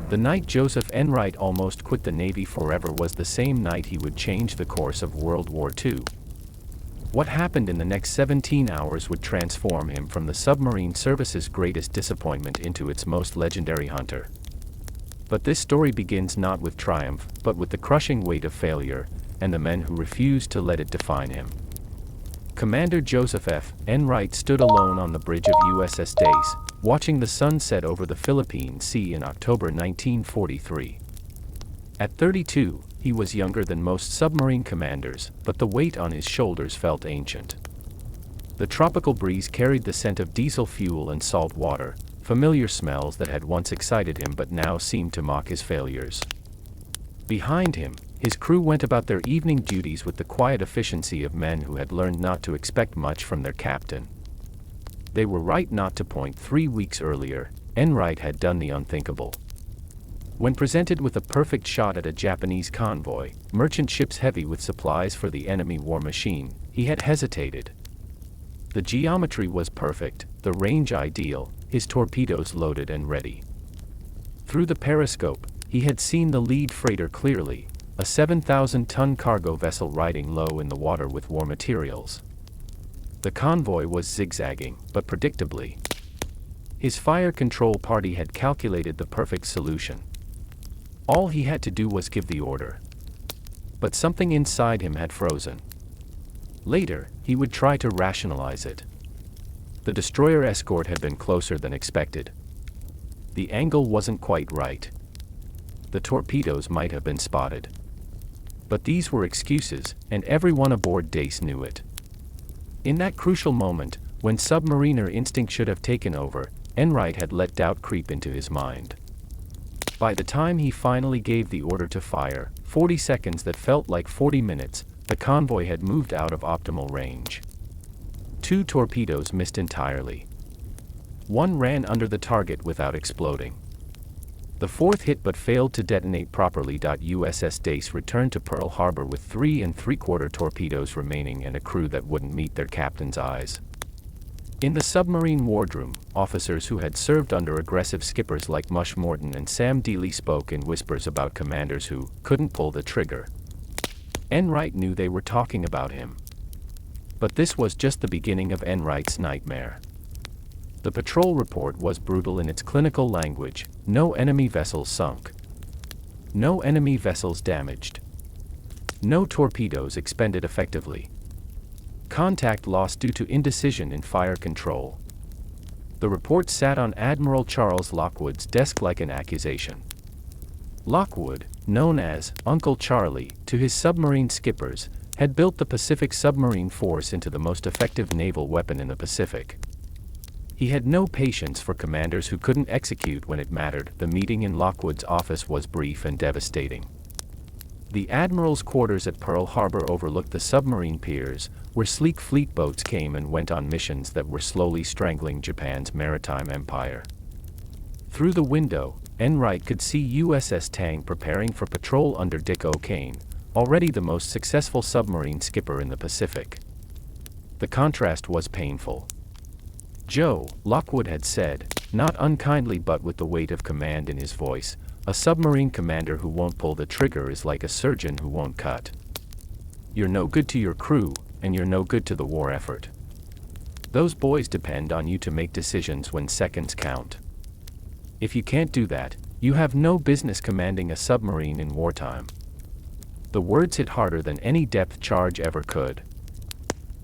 The night Joseph Enright almost quit the Navy forever was the same night he would change the course of World War II. What happened in the next 17 hours would transform him from the submarine service's greatest disappointment into its most legendary hunter. But this story begins not with triumph, but with the crushing weight of failure, and the men who refused to let it define him. Commander Joseph F. Enright stood alone on the bridge of USS Dace, watching the sun set over the Philippine Sea in October 1943. At 32, he was younger than most submarine commanders, but the weight on his shoulders felt ancient. The tropical breeze carried the scent of diesel fuel and salt water, familiar smells that had once excited him but now seemed to mock his failures. Behind him, his crew went about their evening duties with the quiet efficiency of men who had learned not to expect much from their captain. They were right not to point. 3 weeks earlier, Enright had done the unthinkable. When presented with a perfect shot at a Japanese convoy, merchant ships heavy with supplies for the enemy war machine, he had hesitated. The geometry was perfect, the range ideal, his torpedoes loaded and ready. Through the periscope, he had seen the lead freighter clearly, a 7,000-ton cargo vessel riding low in the water with war materials. The convoy was zigzagging, but predictably. His fire control party had calculated the perfect solution. All he had to do was give the order. But something inside him had frozen. Later, he would try to rationalize it. The destroyer escort had been closer than expected. The angle wasn't quite right. The torpedoes might have been spotted. But these were excuses, and everyone aboard Dace knew it. In that crucial moment, when submariner instinct should have taken over, Enright had let doubt creep into his mind. By the time he finally gave the order to fire, 40 seconds that felt like 40 minutes, the convoy had moved out of optimal range. 2 torpedoes missed entirely. 1 ran under the target without exploding. The 4th hit but failed to detonate properly. USS Dace returned to Pearl Harbor with 3 3/4 torpedoes remaining and a crew that wouldn't meet their captain's eyes. In the submarine wardroom, officers who had served under aggressive skippers like Mush Morton and Sam Dealey spoke in whispers about commanders who couldn't pull the trigger. Enright knew they were talking about him. But this was just the beginning of Enright's nightmare. The patrol report was brutal in its clinical language: no enemy vessels sunk. No enemy vessels damaged. No torpedoes expended effectively. Contact lost due to indecision in fire control. The report sat on Admiral Charles Lockwood's desk like an accusation. Lockwood, known as Uncle Charlie to his submarine skippers, had built the Pacific Submarine Force into the most effective naval weapon in the Pacific. He had no patience for commanders who couldn't execute when it mattered. The meeting in Lockwood's office was brief and devastating. The Admiral's quarters at Pearl Harbor overlooked the submarine piers, where sleek fleet boats came and went on missions that were slowly strangling Japan's maritime empire. Through the window, Enright could see USS Tang preparing for patrol under Dick O'Kane, already the most successful submarine skipper in the Pacific. The contrast was painful. "Joe," Lockwood had said, not unkindly but with the weight of command in his voice, "a submarine commander who won't pull the trigger is like a surgeon who won't cut. You're no good to your crew, and you're no good to the war effort. Those boys depend on you to make decisions when seconds count. If you can't do that, you have no business commanding a submarine in wartime." The words hit harder than any depth charge ever could.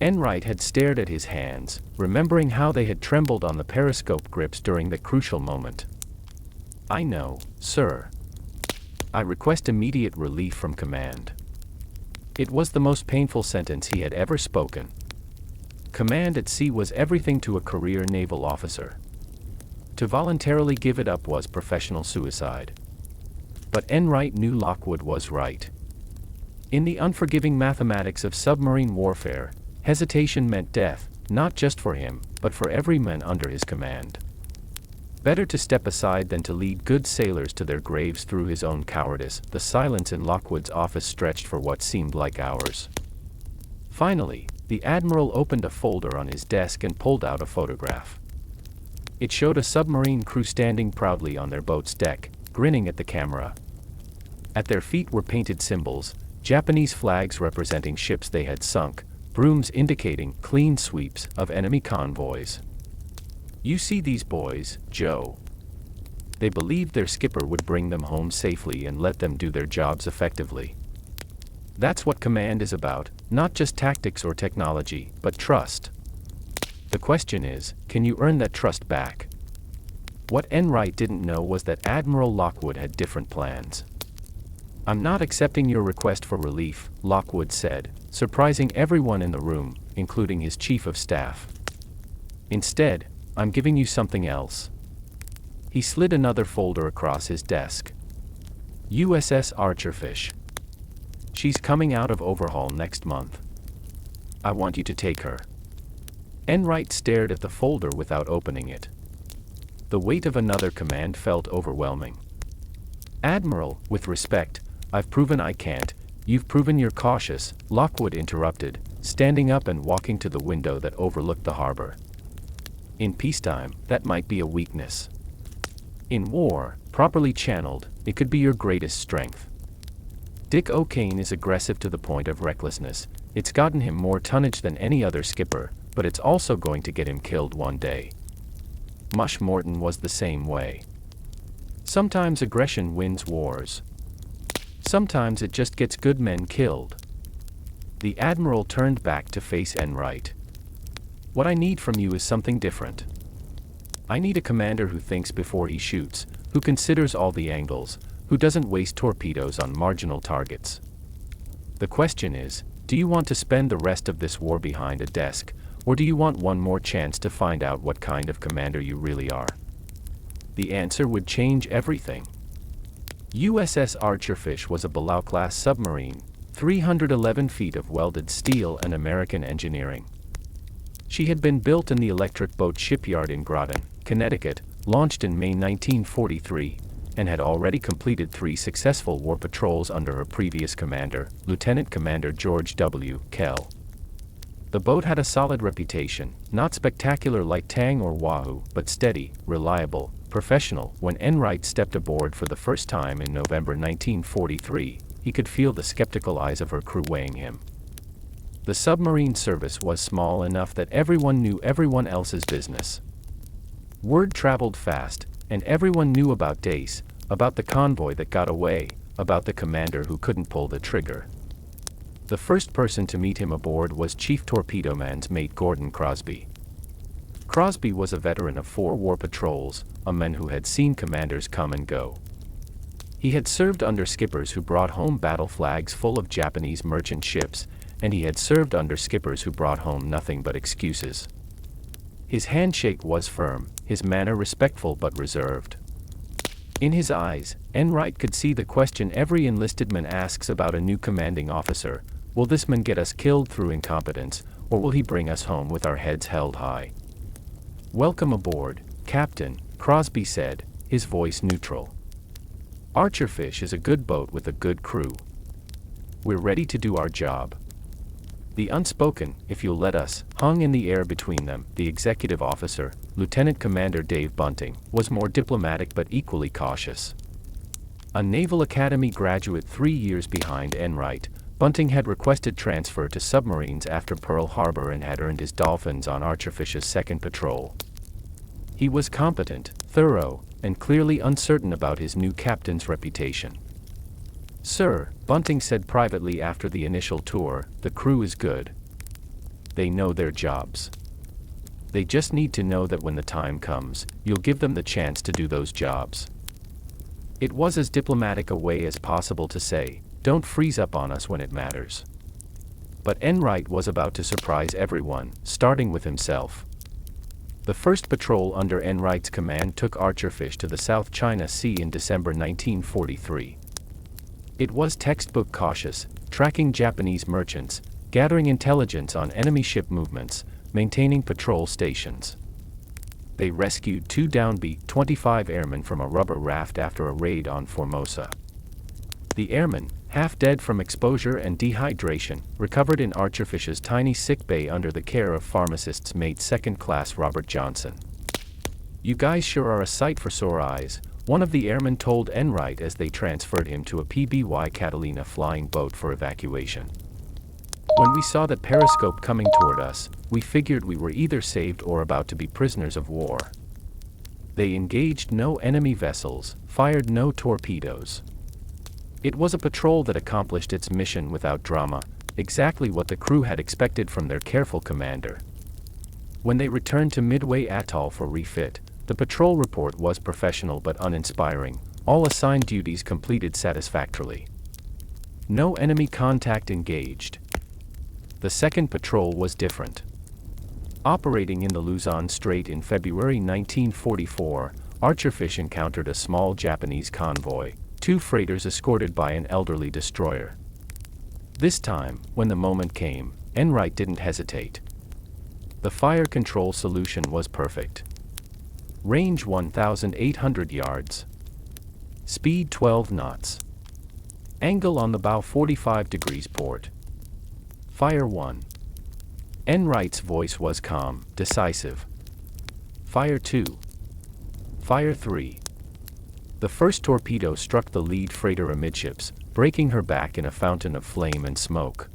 Enright had stared at his hands, remembering how they had trembled on the periscope grips during the crucial moment. "I know, sir. I request immediate relief from command." It was the most painful sentence he had ever spoken. Command at sea was everything to a career naval officer. To voluntarily give it up was professional suicide. But Enright knew Lockwood was right. In the unforgiving mathematics of submarine warfare, hesitation meant death, not just for him, but for every man under his command. Better to step aside than to lead good sailors to their graves through his own cowardice. The silence in Lockwood's office stretched for what seemed like hours. Finally, the Admiral opened a folder on his desk and pulled out a photograph. It showed a submarine crew standing proudly on their boat's deck, grinning at the camera. At their feet were painted symbols, Japanese flags representing ships they had sunk, brooms indicating clean sweeps of enemy convoys. "You see these boys, Joe?" They believed their skipper would bring them home safely and let them do their jobs effectively. That's what command is about, not just tactics or technology, but trust. The question is, can you earn that trust back? What Enright didn't know was that Admiral Lockwood had different plans. "I'm not accepting your request for relief," Lockwood said, surprising everyone in the room, including his chief of staff. "Instead, I'm giving you something else." He slid another folder across his desk. "USS Archerfish. She's coming out of overhaul next month. I want you to take her." Enright stared at the folder without opening it. The weight of another command felt overwhelming. "Admiral, with respect, I've proven I can't." "You've proven you're cautious," Lockwood interrupted, standing up and walking to the window that overlooked the harbor. "In peacetime, that might be a weakness. In war, properly channeled, it could be your greatest strength." Dick O'Kane is aggressive to the point of recklessness. It's gotten him more tonnage than any other skipper, but it's also going to get him killed one day. Mush Morton was the same way. Sometimes aggression wins wars. Sometimes it just gets good men killed. The Admiral turned back to face Enright. "What I need from you is something different. I need a commander who thinks before he shoots, who considers all the angles, who doesn't waste torpedoes on marginal targets. The question is, do you want to spend the rest of this war behind a desk, or do you want one more chance to find out what kind of commander you really are?" The answer would change everything. USS Archerfish was a Below-class submarine, 311 feet of welded steel and American engineering. She had been built in the Electric Boat Shipyard in Groton, Connecticut, launched in May 1943, and had already completed 3 successful war patrols under her previous commander, Lieutenant Commander George W. Kell. The boat had a solid reputation, not spectacular like Tang or Wahoo, but steady, reliable, professional. When Enright stepped aboard for the first time in November 1943, he could feel the skeptical eyes of her crew weighing him. The submarine service was small enough that everyone knew everyone else's business. Word traveled fast, and everyone knew about Dace, about the convoy that got away, about the commander who couldn't pull the trigger. The first person to meet him aboard was Chief Torpedo Man's mate Gordon Crosby. Crosby was a veteran of 4 war patrols, a man who had seen commanders come and go. He had served under skippers who brought home battle flags full of Japanese merchant ships, and he had served under skippers who brought home nothing but excuses. His handshake was firm, his manner respectful but reserved. In his eyes, Enright could see the question every enlisted man asks about a new commanding officer: will this man get us killed through incompetence, or will he bring us home with our heads held high? "Welcome aboard, Captain," Crosby said, his voice neutral. "Archerfish is a good boat with a good crew. We're ready to do our job." The unspoken, "if you'll let us," hung in the air between them. The executive officer, Lieutenant Commander Dave Bunting, was more diplomatic but equally cautious. A Naval Academy graduate 3 years behind Enright, Bunting had requested transfer to submarines after Pearl Harbor and had earned his dolphins on Archerfish's second patrol. He was competent, thorough, and clearly uncertain about his new captain's reputation. "Sir," Bunting said privately after the initial tour, "the crew is good. They know their jobs. They just need to know that when the time comes, you'll give them the chance to do those jobs." It was as diplomatic a way as possible to say, "Don't freeze up on us when it matters." But Enright was about to surprise everyone, starting with himself. The first patrol under Enright's command took Archerfish to the South China Sea in December 1943. It was textbook cautious, tracking Japanese merchants, gathering intelligence on enemy ship movements, maintaining patrol stations. They rescued 2 downbeat 25 airmen from a rubber raft after a raid on Formosa. The airmen, half dead from exposure and dehydration, recovered in Archerfish's tiny sick bay under the care of pharmacist's mate Second Class Robert Johnson. "You guys sure are a sight for sore eyes," One of the airmen told Enright as they transferred him to a PBY Catalina flying boat for evacuation. When we saw that periscope coming toward us, we figured we were either saved or about to be prisoners of war. They engaged no enemy vessels, fired no torpedoes. It was a patrol that accomplished its mission without drama, exactly what the crew had expected from their careful commander. When they returned to Midway Atoll for refit, the patrol report was professional but uninspiring, all assigned duties completed satisfactorily. No enemy contact engaged. The second patrol was different. Operating in the Luzon Strait in February 1944, Archerfish encountered a small Japanese convoy, 2 freighters escorted by an elderly destroyer. This time, when the moment came, Enright didn't hesitate. The fire control solution was perfect. Range 1,800 yards. Speed 12 knots. Angle on the bow 45 degrees port. Fire 1. Enright's voice was calm, decisive. Fire 2. Fire 3. The first torpedo struck the lead freighter amidships, breaking her back in a fountain of flame and smoke.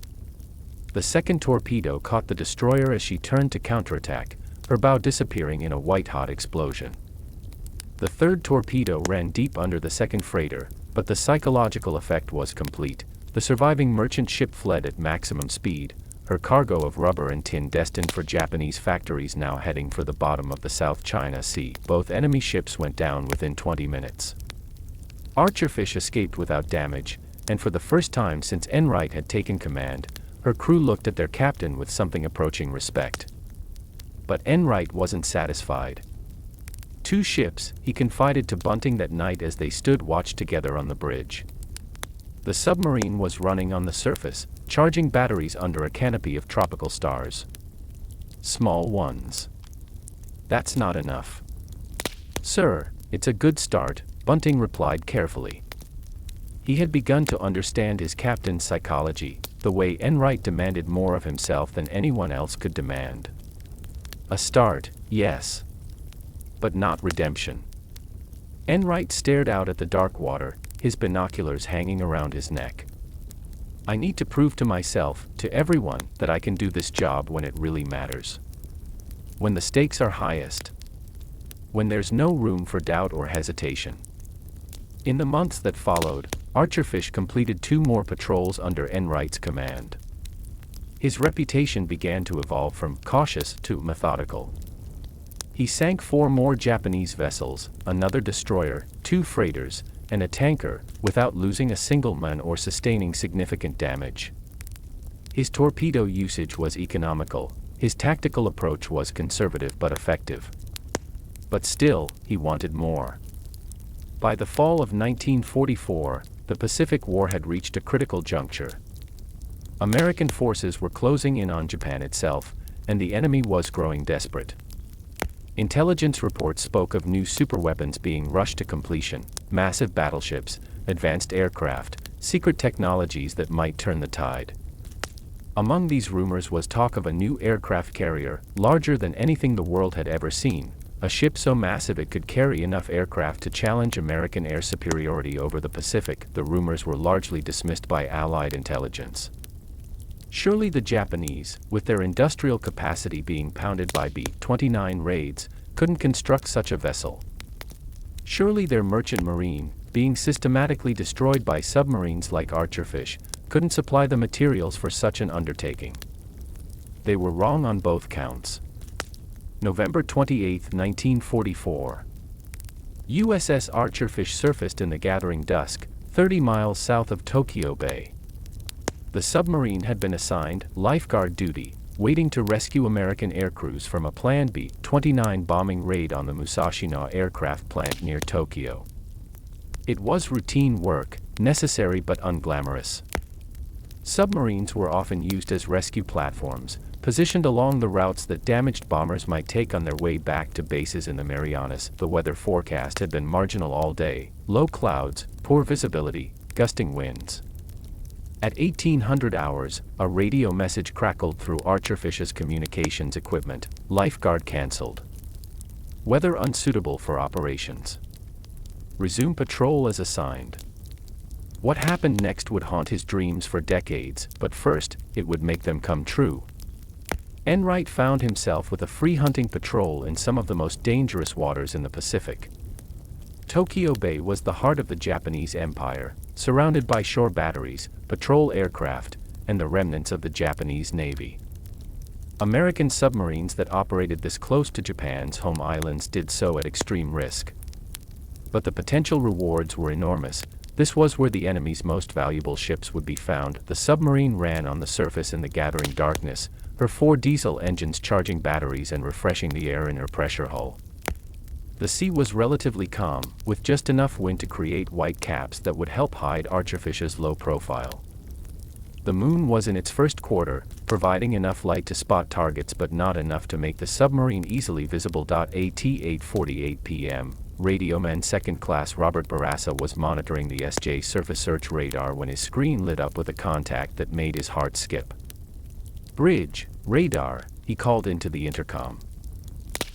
The second torpedo caught the destroyer as she turned to counterattack, her bow disappearing in a white-hot explosion. The third torpedo ran deep under the second freighter, but the psychological effect was complete. The surviving merchant ship fled at maximum speed, her cargo of rubber and tin destined for Japanese factories now heading for the bottom of the South China Sea. Both enemy ships went down within 20 minutes. Archerfish escaped without damage, and for the first time since Enright had taken command, her crew looked at their captain with something approaching respect. But Enright wasn't satisfied. 2 ships, he confided to Bunting that night as they stood watch together on the bridge. The submarine was running on the surface, charging batteries under a canopy of tropical stars. Small ones. That's not enough. Sir, it's a good start, Bunting replied carefully. He had begun to understand his captain's psychology, the way Enright demanded more of himself than anyone else could demand. A start, yes. But not redemption. Enright stared out at the dark water, his binoculars hanging around his neck. I need to prove to myself, to everyone, that I can do this job when it really matters. When the stakes are highest. When there's no room for doubt or hesitation. In the months that followed, Archerfish completed 2 more patrols under Enright's command. His reputation began to evolve from cautious to methodical. He sank 4 more Japanese vessels, another destroyer, 2 freighters, and a tanker, without losing a single man or sustaining significant damage. His torpedo usage was economical, his tactical approach was conservative but effective. But still, he wanted more. By the fall of 1944, the Pacific War had reached a critical juncture. American forces were closing in on Japan itself, and the enemy was growing desperate. Intelligence reports spoke of new superweapons being rushed to completion, massive battleships, advanced aircraft, secret technologies that might turn the tide. Among these rumors was talk of a new aircraft carrier, larger than anything the world had ever seen, a ship so massive it could carry enough aircraft to challenge American air superiority over the Pacific. The rumors were largely dismissed by Allied intelligence. Surely the Japanese, with their industrial capacity being pounded by B-29 raids, couldn't construct such a vessel. Surely their merchant marine, being systematically destroyed by submarines like Archerfish, couldn't supply the materials for such an undertaking. They were wrong on both counts. November 28, 1944. USS Archerfish surfaced in the gathering dusk, 30 miles south of Tokyo Bay. The submarine had been assigned lifeguard duty, waiting to rescue American aircrews from a planned B-29 bombing raid on the Musashino aircraft plant near Tokyo. It was routine work, necessary but unglamorous. Submarines were often used as rescue platforms, positioned along the routes that damaged bombers might take on their way back to bases in the Marianas. The weather forecast had been marginal all day, low clouds, poor visibility, gusting winds. At 1800 hours, a radio message crackled through Archerfish's communications equipment: lifeguard cancelled. Weather unsuitable for operations. Resume patrol as assigned. What happened next would haunt his dreams for decades, but first, it would make them come true. Enright found himself with a free hunting patrol in some of the most dangerous waters in the Pacific. Tokyo Bay was the heart of the Japanese Empire, surrounded by shore batteries, patrol aircraft, and the remnants of the Japanese Navy. American submarines that operated this close to Japan's home islands did so at extreme risk. But the potential rewards were enormous. This was where the enemy's most valuable ships would be found. The submarine ran on the surface in the gathering darkness, her 4 diesel engines charging batteries and refreshing the air in her pressure hull. The sea was relatively calm, with just enough wind to create white caps that would help hide Archerfish's low profile. The moon was in its first quarter, providing enough light to spot targets but not enough to make the submarine easily visible. At 8:48 p.m., radioman second class Robert Barassa was monitoring the SJ surface search radar when his screen lit up with a contact that made his heart skip. "Bridge, radar," he called into the intercom.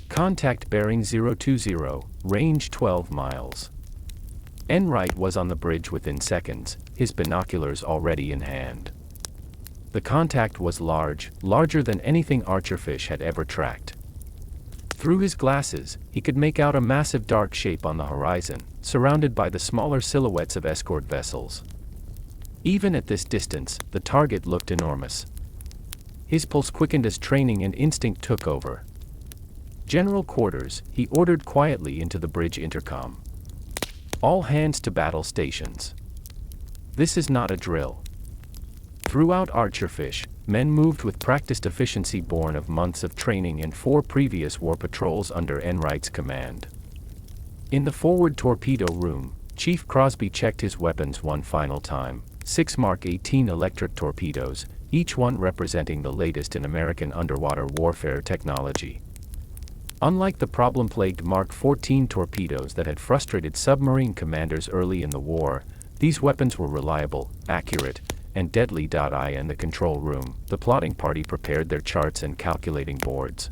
"Contact bearing 020, range 12 miles. Enright was on the bridge within seconds, his binoculars already in hand. The contact was large, larger than anything Archerfish had ever tracked. Through his glasses, he could make out a massive dark shape on the horizon, surrounded by the smaller silhouettes of escort vessels. Even at this distance, the target looked enormous. His pulse quickened as training and instinct took over. "General quarters," he ordered quietly into the bridge intercom. "All hands to battle stations. This is not a drill." Throughout Archerfish, men moved with practiced efficiency born of months of training and 4 previous war patrols under Enright's command. In the forward torpedo room, Chief Crosby checked his weapons one final time: 6 Mark 18 electric torpedoes, each one representing the latest in American underwater warfare technology. Unlike the problem-plagued Mark 14 torpedoes that had frustrated submarine commanders early in the war, these weapons were reliable, accurate, and deadly. In the control room, the plotting party prepared their charts and calculating boards.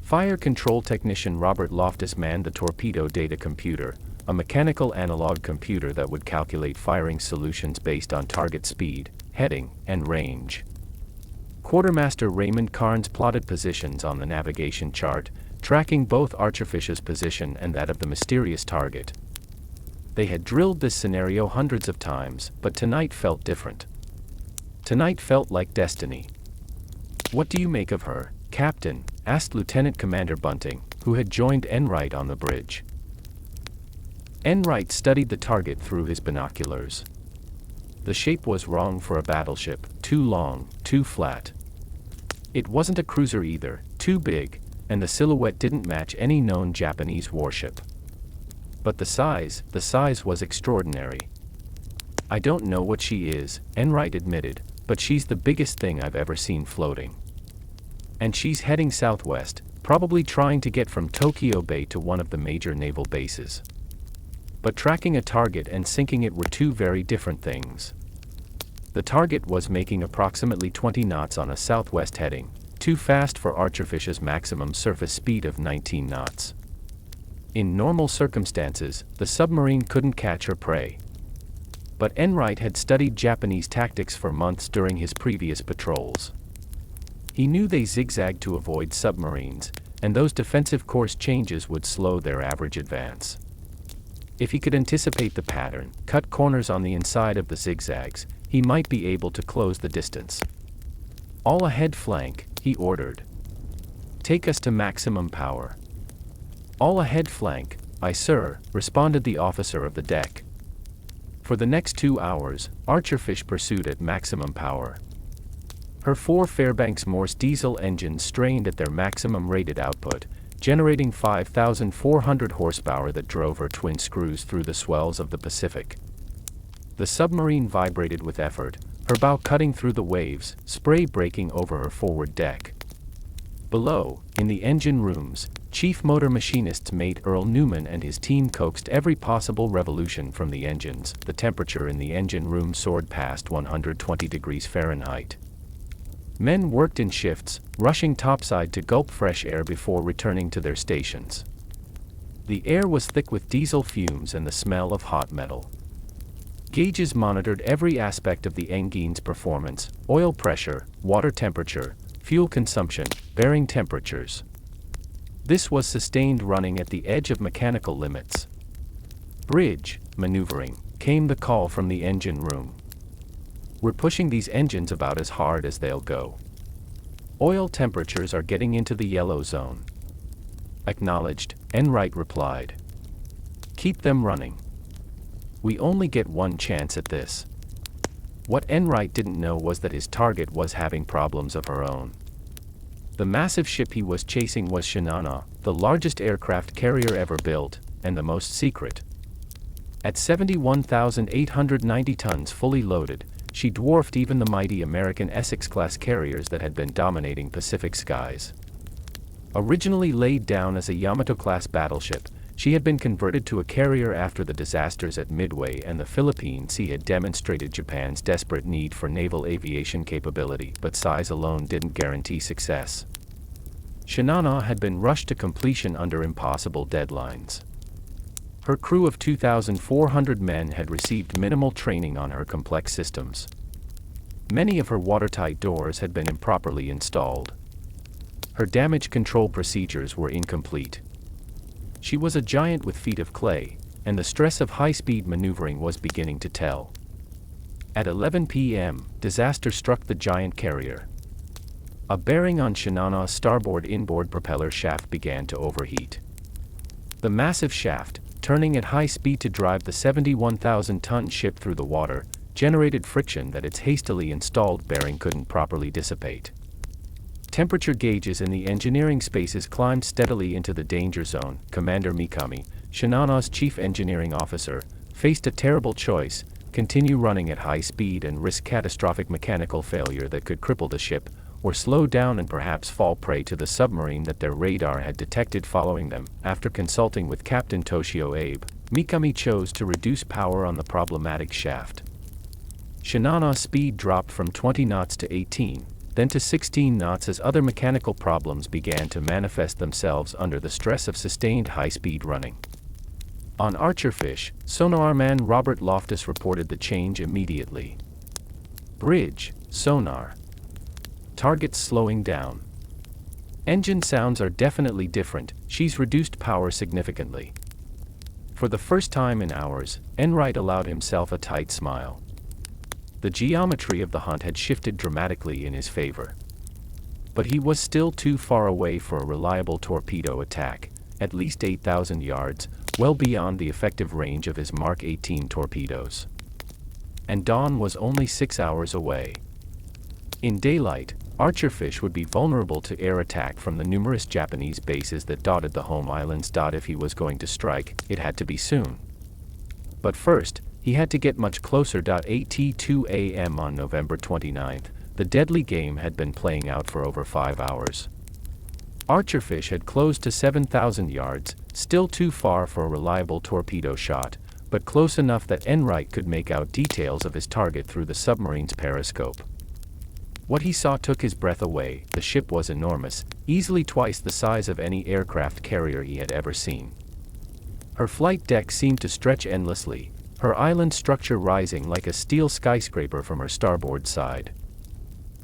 Fire control technician Robert Loftus manned the torpedo data computer, a mechanical analog computer that would calculate firing solutions based on target speed, heading, and range. Quartermaster Raymond Carnes plotted positions on the navigation chart, tracking both Archerfish's position and that of the mysterious target. They had drilled this scenario hundreds of times, but tonight felt different. Tonight felt like destiny. "What do you make of her, Captain?" asked Lieutenant Commander Bunting, who had joined Enright on the bridge. Enright studied the target through his binoculars. The shape was wrong for a battleship, too long, too flat. It wasn't a cruiser either, too big, and the silhouette didn't match any known Japanese warship. But the size was extraordinary. "I don't know what she is," Enright admitted, "but she's the biggest thing I've ever seen floating. And she's heading southwest, probably trying to get from Tokyo Bay to one of the major naval bases." But tracking a target and sinking it were 2 very different things. The target was making approximately 20 knots on a southwest heading, too fast for Archerfish's maximum surface speed of 19 knots. In normal circumstances, the submarine couldn't catch her prey. But Enright had studied Japanese tactics for months during his previous patrols. He knew they zigzagged to avoid submarines, and those defensive course changes would slow their average advance. If he could anticipate the pattern, cut corners on the inside of the zigzags, he might be able to close the distance. "All ahead flank," he ordered. "Take us to maximum power." "All ahead flank, aye sir," responded the officer of the deck. For the next 2 hours, Archerfish pursued at maximum power. Her 4 Fairbanks Morse diesel engines strained at their maximum rated output, generating 5,400 horsepower that drove her twin screws through the swells of the Pacific. The submarine vibrated with effort, her bow cutting through the waves, spray breaking over her forward deck. Below, in the engine rooms, Chief Motor Machinist's mate Earl Newman and his team coaxed every possible revolution from the engines. The temperature in the engine room soared past 120 degrees Fahrenheit. Men worked in shifts, rushing topside to gulp fresh air before returning to their stations. The air was thick with diesel fumes and the smell of hot metal. Gauges monitored every aspect of the engine's performance: oil pressure, water temperature, fuel consumption, bearing temperatures. This was sustained running at the edge of mechanical limits. Bridge, maneuvering, came the call from the engine room. We're pushing these engines about as hard as they'll go. Oil temperatures are getting into the yellow zone. Acknowledged, Enright replied. Keep them running. We only get one chance at this. What Enright didn't know was that his target was having problems of her own. The massive ship he was chasing was Shinana, the largest aircraft carrier ever built, and the most secret. At 71,890 tons fully loaded, she dwarfed even the mighty American Essex-class carriers that had been dominating Pacific skies. Originally laid down as a Yamato-class battleship, she had been converted to a carrier after the disasters at Midway and the Philippine Sea had demonstrated Japan's desperate need for naval aviation capability, but size alone didn't guarantee success. Shinana had been rushed to completion under impossible deadlines. Her crew of 2,400 men had received minimal training on her complex systems. Many of her watertight doors had been improperly installed. Her damage control procedures were incomplete. She was a giant with feet of clay, and the stress of high-speed maneuvering was beginning to tell. At 11 p.m., disaster struck the giant carrier. A bearing on Shinana's starboard inboard propeller shaft began to overheat. The massive shaft, turning at high speed to drive the 71,000-ton ship through the water, generated friction that its hastily installed bearing couldn't properly dissipate. Temperature gauges in the engineering spaces climbed steadily into the danger zone. Commander Mikami, Shinana's chief engineering officer, faced a terrible choice: continue running at high speed and risk catastrophic mechanical failure that could cripple the ship, or slow down and perhaps fall prey to the submarine that their radar had detected following them. After consulting with Captain Toshio Abe, Mikami chose to reduce power on the problematic shaft. Shinana's speed dropped from 20 knots to 18, then to 16 knots as other mechanical problems began to manifest themselves under the stress of sustained high-speed running. On Archerfish, sonarman Robert Loftus reported the change immediately. Bridge, sonar. Targets slowing down. Engine sounds are definitely different. She's reduced power significantly. For the first time in hours, Enright allowed himself a tight smile. The geometry of the hunt had shifted dramatically in his favor. But he was still too far away for a reliable torpedo attack, at least 8,000 yards, well beyond the effective range of his Mark 18 torpedoes. And dawn was only 6 hours away. In daylight, Archerfish would be vulnerable to air attack from the numerous Japanese bases that dotted the home islands. If he was going to strike, it had to be soon. But first, he had to get much closer. At 2 a.m. on November 29th, the deadly game had been playing out for over 5 hours. Archerfish had closed to 7,000 yards, still too far for a reliable torpedo shot, but close enough that Enright could make out details of his target through the submarine's periscope. What he saw took his breath away. The ship was enormous, easily twice the size of any aircraft carrier he had ever seen. Her flight deck seemed to stretch endlessly, her island structure rising like a steel skyscraper from her starboard side.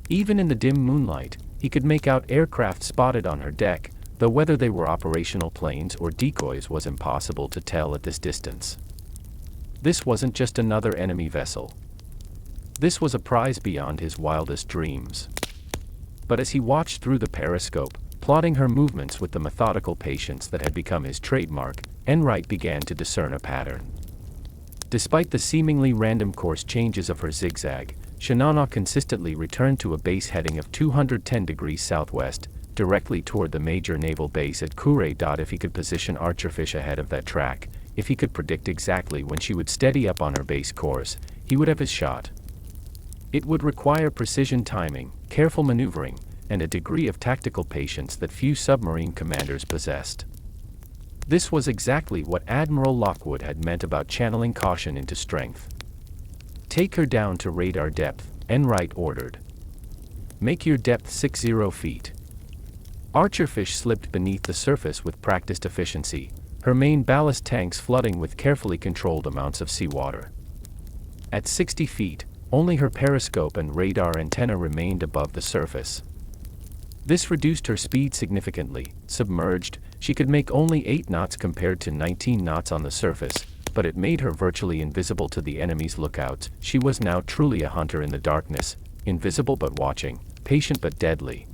Even in the dim moonlight, he could make out aircraft spotted on her deck, though whether they were operational planes or decoys was impossible to tell at this distance. This wasn't just another enemy vessel. This was a prize beyond his wildest dreams. But as he watched through the periscope, plotting her movements with the methodical patience that had become his trademark, Enright began to discern a pattern. Despite the seemingly random course changes of her zigzag, Shinana consistently returned to a base heading of 210 degrees southwest, directly toward the major naval base at Kure. If he could position Archerfish ahead of that track, if he could predict exactly when she would steady up on her base course, he would have his shot. It would require precision timing, careful maneuvering, and a degree of tactical patience that few submarine commanders possessed. This was exactly what Admiral Lockwood had meant about channeling caution into strength. Take her down to radar depth, Enright ordered. Make your depth 60 feet. Archerfish slipped beneath the surface with practiced efficiency, her main ballast tanks flooding with carefully controlled amounts of seawater. At 60 feet, only her periscope and radar antenna remained above the surface. This reduced her speed significantly. Submerged, she could make only 8 knots compared to 19 knots on the surface, but it made her virtually invisible to the enemy's lookouts. She was now truly a hunter in the darkness, invisible but watching, patient but deadly.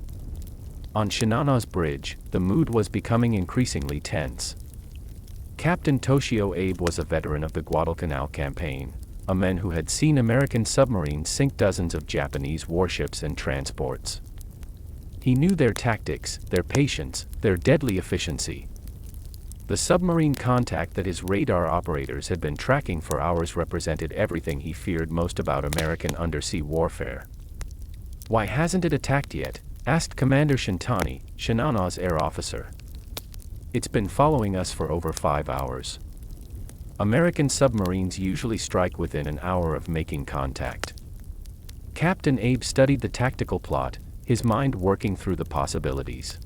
On Shinano's bridge, the mood was becoming increasingly tense. Captain Toshio Abe was a veteran of the Guadalcanal campaign, a man who had seen American submarines sink dozens of Japanese warships and transports. He knew their tactics, their patience, their deadly efficiency. The submarine contact that his radar operators had been tracking for hours represented everything he feared most about American undersea warfare. "Why hasn't it attacked yet?" asked Commander Shintani, Shinano's air officer. "It's been following us for over 5 hours. American submarines usually strike within an hour of making contact." Captain Abe studied the tactical plot, his mind working through the possibilities.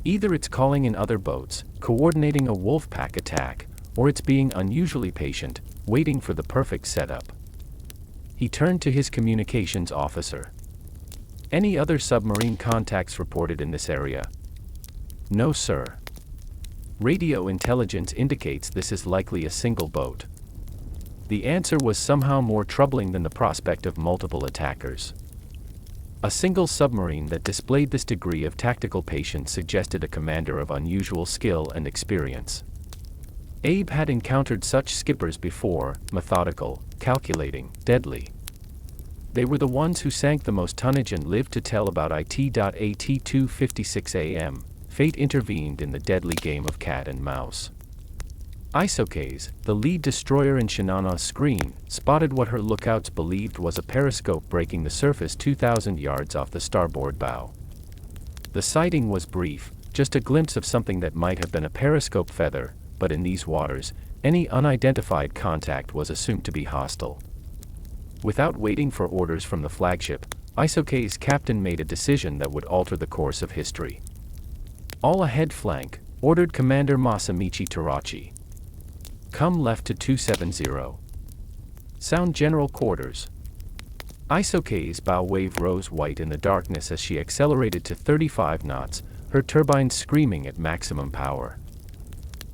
Either it's calling in other boats, coordinating a wolf pack attack, or it's being unusually patient, waiting for the perfect setup. He turned to his communications officer. "Any other submarine contacts reported in this area?" "No, sir. Radio intelligence indicates this is likely a single boat." The answer was somehow more troubling than the prospect of multiple attackers. A single submarine that displayed this degree of tactical patience suggested a commander of unusual skill and experience. Abe had encountered such skippers before, methodical, calculating, deadly. They were the ones who sank the most tonnage and lived to tell about it. At 2:56 a.m., fate intervened in the deadly game of cat and mouse. Isokaze, the lead destroyer in Shinano's screen, spotted what her lookouts believed was a periscope breaking the surface 2,000 yards off the starboard bow. The sighting was brief, just a glimpse of something that might have been a periscope feather, but in these waters, any unidentified contact was assumed to be hostile. Without waiting for orders from the flagship, Isoka's captain made a decision that would alter the course of history. "All ahead flank," ordered Commander Masamichi Terachi. "Come left to 270. Sound general quarters." Isoka's bow wave rose white in the darkness as she accelerated to 35 knots, her turbines screaming at maximum power.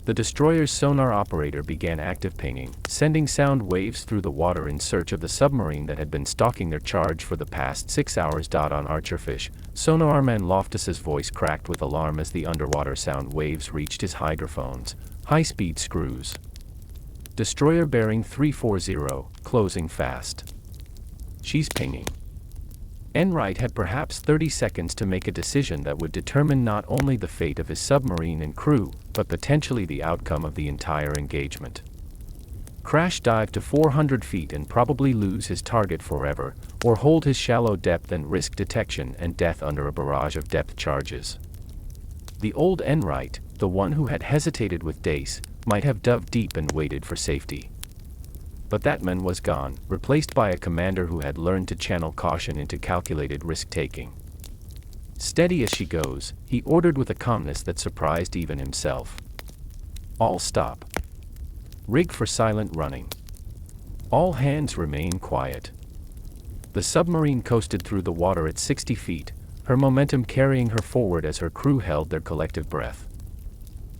The destroyer's sonar operator began active pinging, sending sound waves through the water in search of the submarine that had been stalking their charge for the past 6 hours. On Archerfish, sonarman Loftus's voice cracked with alarm as the underwater sound waves reached his hydrophones. "High-speed screws. Destroyer bearing 340, closing fast." "She's pinging." Enright had perhaps 30 seconds to make a decision that would determine not only the fate of his submarine and crew, but potentially the outcome of the entire engagement. Crash dive to 400 feet and probably lose his target forever, or hold his shallow depth and risk detection and death under a barrage of depth charges. The old Enright, the one who had hesitated with Dace, might have dove deep and waited for safety. But that man was gone, replaced by a commander who had learned to channel caution into calculated risk-taking. "Steady as she goes," he ordered with a calmness that surprised even himself. "All stop. Rig for silent running. All hands remain quiet." The submarine coasted through the water at 60 feet, her momentum carrying her forward as her crew held their collective breath.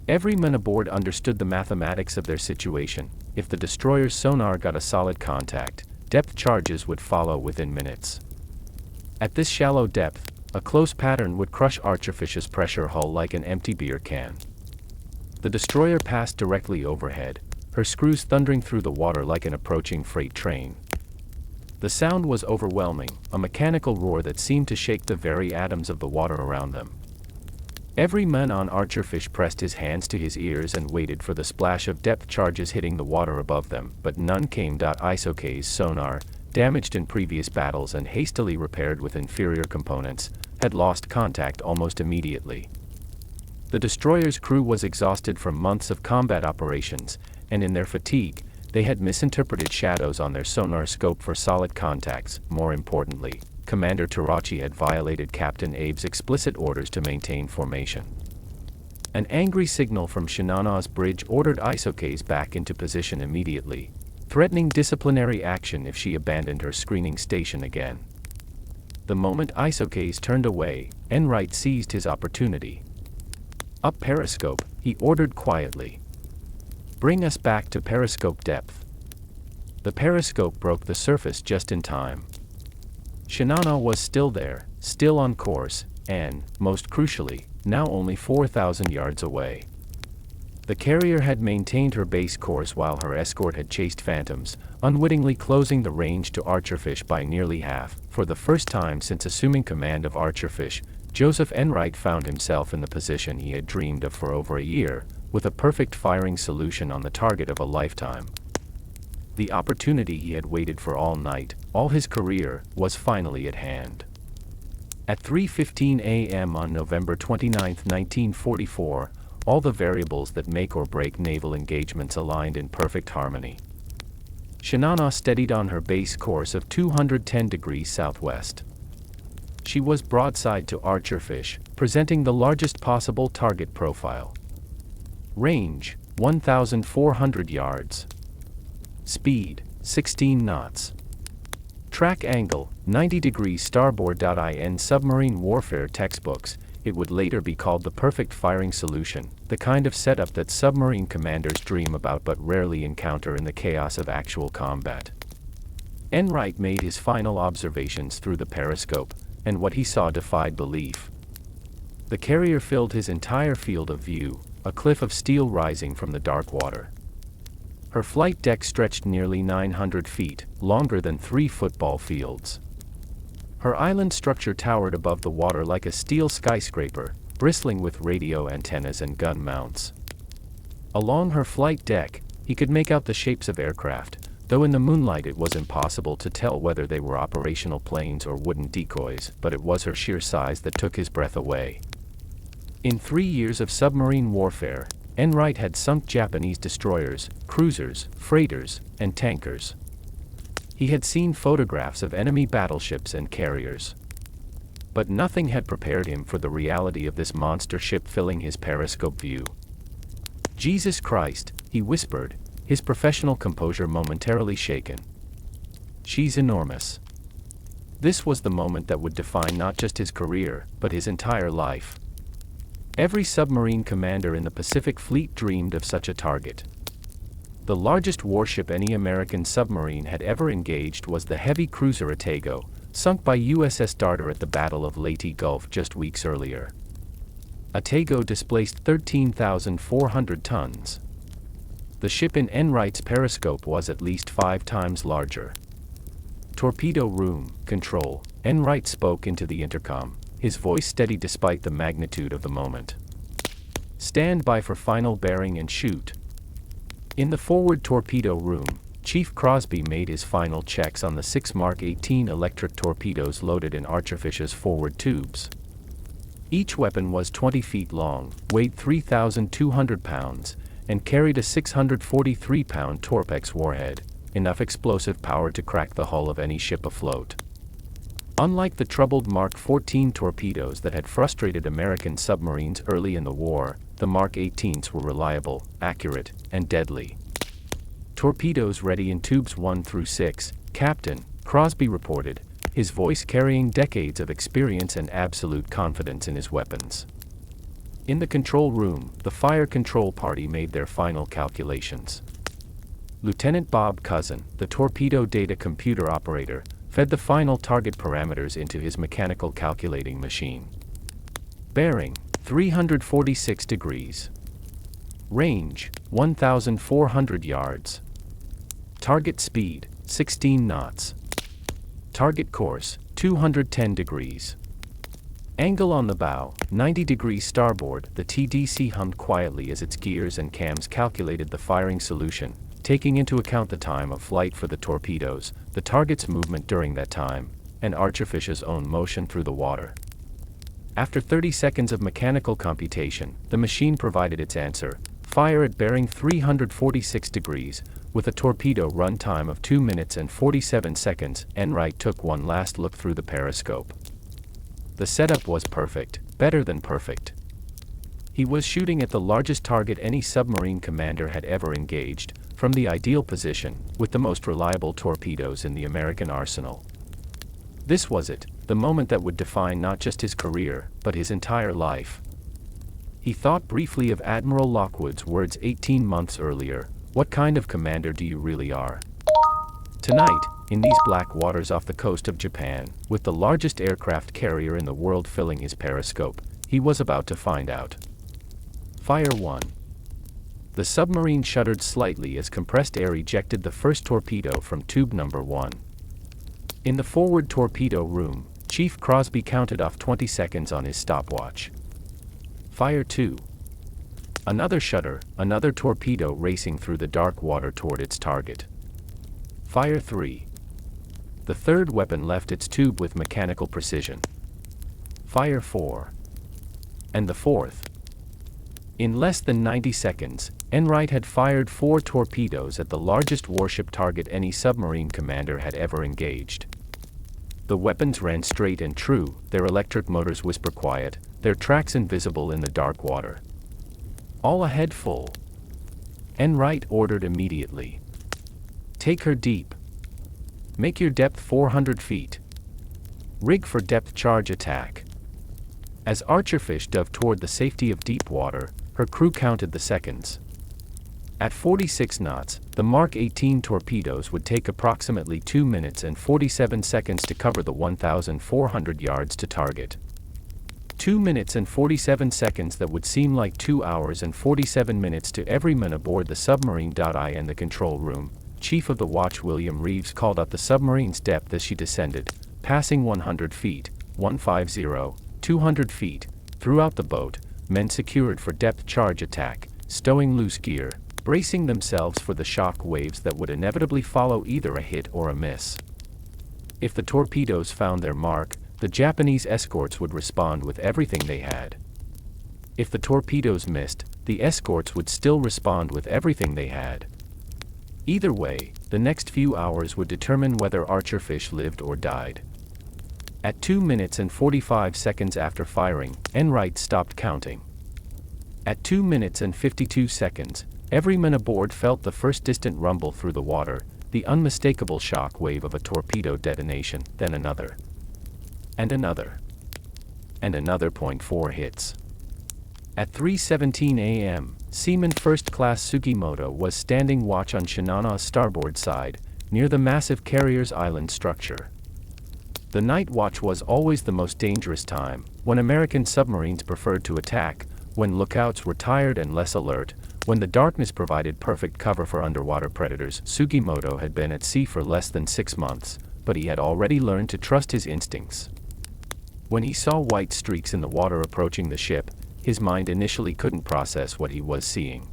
Every man aboard understood the mathematics of their situation. If the destroyer's sonar got a solid contact, depth charges would follow within minutes. At this shallow depth, a close pattern would crush Archerfish's pressure hull like an empty beer can. The destroyer passed directly overhead, her screws thundering through the water like an approaching freight train. The sound was overwhelming, a mechanical roar that seemed to shake the very atoms of the water around them. Every man on Archerfish pressed his hands to his ears and waited for the splash of depth charges hitting the water above them, but none came. Isoka's sonar, damaged in previous battles and hastily repaired with inferior components, had lost contact almost immediately. The destroyer's crew was exhausted from months of combat operations, and in their fatigue, they had misinterpreted shadows on their sonar scope for solid contacts. More importantly, Commander Terachi had violated Captain Abe's explicit orders to maintain formation. An angry signal from Shinano's bridge ordered Isoke's back into position immediately, threatening disciplinary action if she abandoned her screening station again. The moment Isoke's turned away, Enright seized his opportunity. "Up periscope," he ordered quietly. "Bring us back to periscope depth." The periscope broke the surface just in time. Shinano was still there, still on course, and, most crucially, now only 4,000 yards away. The carrier had maintained her base course while her escort had chased phantoms, unwittingly closing the range to Archerfish by nearly half. For the first time since assuming command of Archerfish, Joseph Enright found himself in the position he had dreamed of for over a year, with a perfect firing solution on the target of a lifetime. The opportunity he had waited for all night, all his career, was finally at hand. At 3:15 a.m. on November 29, 1944, all the variables that make or break naval engagements aligned in perfect harmony. Shinano steadied on her base course of 210 degrees southwest. She was broadside to Archerfish, presenting the largest possible target profile. Range, 1,400 yards. Speed, 16 knots. Track angle, 90 degrees starboard. In submarine warfare textbooks, it would later be called the perfect firing solution, the kind of setup that submarine commanders dream about but rarely encounter in the chaos of actual combat. Enright made his final observations through the periscope, and what he saw defied belief. The carrier filled his entire field of view, a cliff of steel rising from the dark water. Her flight deck stretched nearly 900 feet, longer than 3 football fields. Her island structure towered above the water like a steel skyscraper, bristling with radio antennas and gun mounts. Along her flight deck, he could make out the shapes of aircraft, though in the moonlight it was impossible to tell whether they were operational planes or wooden decoys, but it was her sheer size that took his breath away. In 3 years of submarine warfare, Enright had sunk Japanese destroyers, cruisers, freighters, and tankers. He had seen photographs of enemy battleships and carriers. But nothing had prepared him for the reality of this monster ship filling his periscope view. "Jesus Christ," he whispered, his professional composure momentarily shaken. "She's enormous." This was the moment that would define not just his career, but his entire life. Every submarine commander in the Pacific Fleet dreamed of such a target. The largest warship any American submarine had ever engaged was the heavy cruiser Otago, sunk by USS Darter at the Battle of Leyte Gulf just weeks earlier. Otago displaced 13,400 tons. The ship in Enright's periscope was at least 5 times larger. "Torpedo room, control," Enright spoke into the intercom, his voice steady despite the magnitude of the moment. "Stand by for final bearing and shoot." In the forward torpedo room, Chief Crosby made his final checks on the 6 Mark 18 electric torpedoes loaded in Archerfish's forward tubes. Each weapon was 20 feet long, weighed 3,200 pounds, and carried a 643-pound Torpex warhead, enough explosive power to crack the hull of any ship afloat. Unlike the troubled Mark 14 torpedoes that had frustrated American submarines early in the war, the Mark 18s were reliable, accurate, and deadly. "Torpedoes ready in tubes 1 through 6, Captain," Crosby reported, his voice carrying decades of experience and absolute confidence in his weapons. In the control room, the fire control party made their final calculations. Lieutenant Bob Cousin, the torpedo data computer operator, fed the final target parameters into his mechanical calculating machine. Bearing, 346 degrees. Range, 1,400 yards. Target speed, 16 knots. Target course, 210 degrees. Angle on the bow, 90 degrees starboard. The TDC hummed quietly as its gears and cams calculated the firing solution, taking into account the time of flight for the torpedoes, the target's movement during that time, and Archerfish's own motion through the water. After 30 seconds of mechanical computation, the machine provided its answer: fire at bearing 346 degrees, with a torpedo run time of 2 minutes and 47 seconds. Enright took one last look through the periscope. The setup was perfect, better than perfect. He was shooting at the largest target any submarine commander had ever engaged, from the ideal position, with the most reliable torpedoes in the American arsenal. This was it, the moment that would define not just his career, but his entire life. He thought briefly of Admiral Lockwood's words 18 months earlier, "What kind of commander do you really are?" Tonight, in these black waters off the coast of Japan, with the largest aircraft carrier in the world filling his periscope, he was about to find out. Fire 1. The submarine shuddered slightly as compressed air ejected the first torpedo from tube number 1. In the forward torpedo room, Chief Crosby counted off 20 seconds on his stopwatch. Fire 2. Another shudder, another torpedo racing through the dark water toward its target. Fire 3. The third weapon left its tube with mechanical precision. Fire 4. And the fourth. In less than 90 seconds, Enright had fired 4 torpedoes at the largest warship target any submarine commander had ever engaged. The weapons ran straight and true, their electric motors whisper quiet, their tracks invisible in the dark water. All ahead full. Enright ordered immediately. Take her deep. Make your depth 400 feet. Rig for depth charge attack. As Archerfish dove toward the safety of deep water, her crew counted the seconds. At 46 knots, the Mark 18 torpedoes would take approximately 2 minutes and 47 seconds to cover the 1,400 yards to target. 2 minutes and 47 seconds that would seem like 2 hours and 47 minutes to every man aboard the Submarine.I in the control room. Chief of the watch William Reeves called out the submarine's depth as she descended, passing 100 feet, 150, 200 feet, throughout the boat, men secured for depth charge attack, stowing loose gear, bracing themselves for the shock waves that would inevitably follow either a hit or a miss. If the torpedoes found their mark, the Japanese escorts would respond with everything they had. If the torpedoes missed, the escorts would still respond with everything they had. Either way, the next few hours would determine whether Archerfish lived or died. At 2 minutes and 45 seconds after firing, Enright stopped counting. At 2 minutes and 52 seconds, every man aboard felt the first distant rumble through the water, the unmistakable shock wave of a torpedo detonation, then another. And another. And another. 4 hits. At 3:17 a.m., Seaman First Class Sugimoto was standing watch on Shinano's starboard side, near the massive carrier's island structure. The night watch was always the most dangerous time, when American submarines preferred to attack, when lookouts were tired and less alert, when the darkness provided perfect cover for underwater predators. Sugimoto had been at sea for less than 6 months, but he had already learned to trust his instincts. When he saw white streaks in the water approaching the ship, his mind initially couldn't process what he was seeing.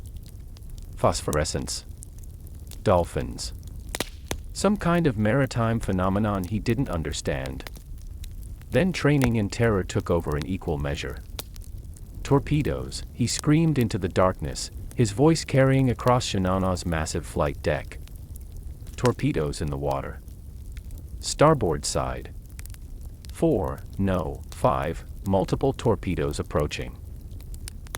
Phosphorescence. Dolphins. Some kind of maritime phenomenon he didn't understand. Then training and terror took over in equal measure. Torpedoes, he screamed into the darkness, his voice carrying across Shinano's massive flight deck. Torpedoes in the water. Starboard side. 4, no, 5, multiple torpedoes approaching.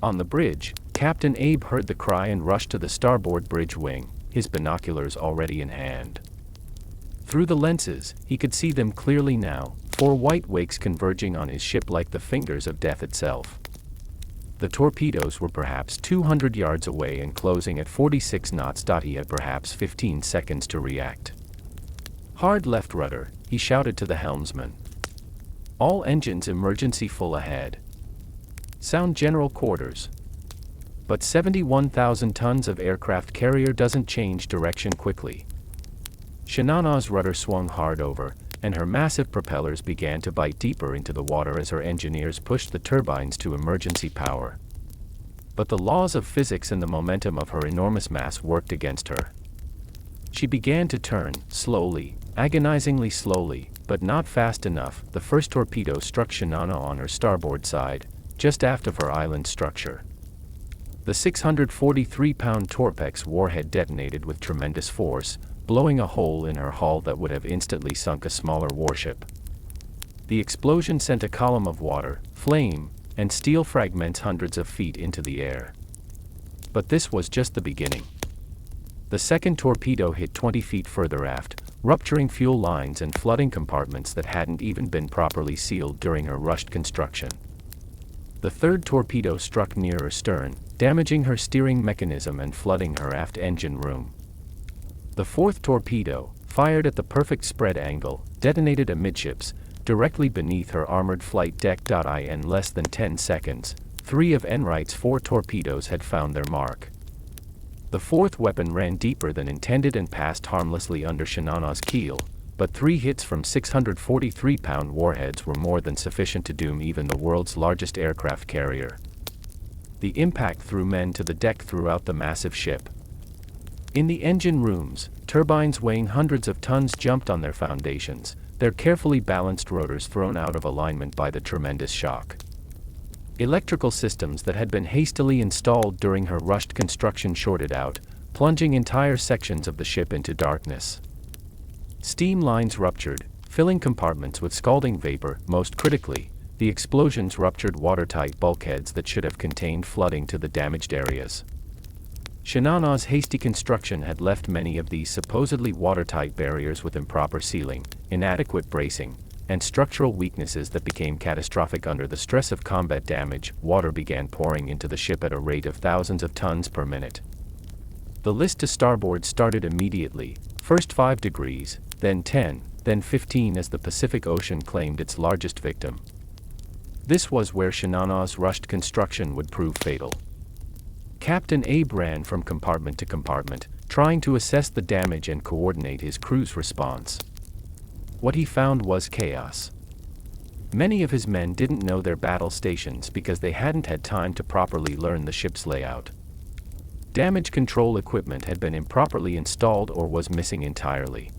On the bridge, Captain Abe heard the cry and rushed to the starboard bridge wing, his binoculars already in hand. Through the lenses, he could see them clearly now, 4 white wakes converging on his ship like the fingers of death itself. The torpedoes were perhaps 200 yards away and closing at 46 knots. He had perhaps 15 seconds to react. Hard left rudder, he shouted to the helmsman. All engines emergency full ahead. Sound general quarters. But 71,000 tons of aircraft carrier doesn't change direction quickly. Shinano's rudder swung hard over, and her massive propellers began to bite deeper into the water as her engineers pushed the turbines to emergency power. But the laws of physics and the momentum of her enormous mass worked against her. She began to turn, slowly, agonizingly slowly, but not fast enough. The first torpedo struck Shinano on her starboard side, just aft of her island structure. The 643-pound Torpex warhead detonated with tremendous force, blowing a hole in her hull that would have instantly sunk a smaller warship. The explosion sent a column of water, flame, and steel fragments hundreds of feet into the air. But this was just the beginning. The second torpedo hit 20 feet further aft, rupturing fuel lines and flooding compartments that hadn't even been properly sealed during her rushed construction. The third torpedo struck near her stern, damaging her steering mechanism and flooding her aft engine room. The fourth torpedo, fired at the perfect spread angle, detonated amidships, directly beneath her armored flight deck. In less than 10 seconds, 3 of Enright's 4 torpedoes had found their mark. The fourth weapon ran deeper than intended and passed harmlessly under Shinano's keel, but 3 hits from 643-pound warheads were more than sufficient to doom even the world's largest aircraft carrier. The impact threw men to the deck throughout the massive ship. In the engine rooms, turbines weighing hundreds of tons jumped on their foundations, their carefully balanced rotors thrown out of alignment by the tremendous shock. Electrical systems that had been hastily installed during her rushed construction shorted out, plunging entire sections of the ship into darkness. Steam lines ruptured, filling compartments with scalding vapor. Most critically, the explosions ruptured watertight bulkheads that should have contained flooding to the damaged areas. Shinano's hasty construction had left many of these supposedly watertight barriers with improper sealing, inadequate bracing, and structural weaknesses that became catastrophic under the stress of combat damage. Water began pouring into the ship at a rate of thousands of tons per minute. The list to starboard started immediately, first 5 degrees, then 10, then 15 as the Pacific Ocean claimed its largest victim. This was where Shinano's rushed construction would prove fatal. Captain Abe ran from compartment to compartment, trying to assess the damage and coordinate his crew's response. What he found was chaos. Many of his men didn't know their battle stations because they hadn't had time to properly learn the ship's layout. Damage control equipment had been improperly installed or was missing entirely.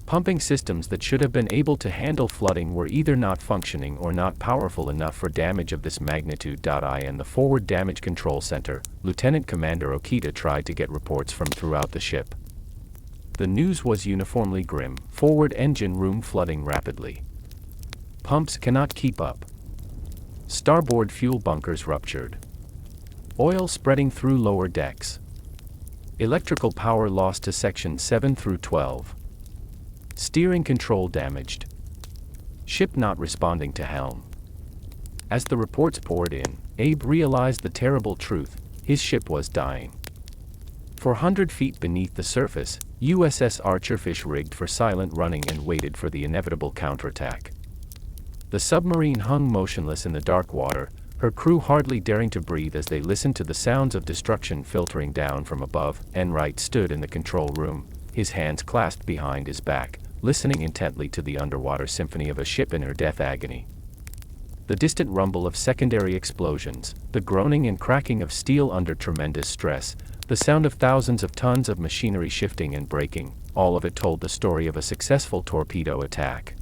Pumping systems that should have been able to handle flooding were either not functioning or not powerful enough for damage of this magnitude. In the Forward Damage Control Center, Lieutenant Commander Okita tried to get reports from throughout the ship. The news was uniformly grim: forward engine room flooding rapidly. Pumps cannot keep up. Starboard fuel bunkers ruptured. Oil spreading through lower decks. Electrical power lost to sections 7 through 12. Steering control damaged. Ship not responding to helm. As the reports poured in, Abe realized the terrible truth: his ship was dying. 400 feet beneath the surface, USS Archerfish rigged for silent running and waited for the inevitable counterattack. The submarine hung motionless in the dark water, her crew hardly daring to breathe as they listened to the sounds of destruction filtering down from above. Enright stood in the control room, his hands clasped behind his back, listening intently to the underwater symphony of a ship in her death agony. The distant rumble of secondary explosions, the groaning and cracking of steel under tremendous stress, the sound of thousands of tons of machinery shifting and breaking, all of it told the story of a successful torpedo attack.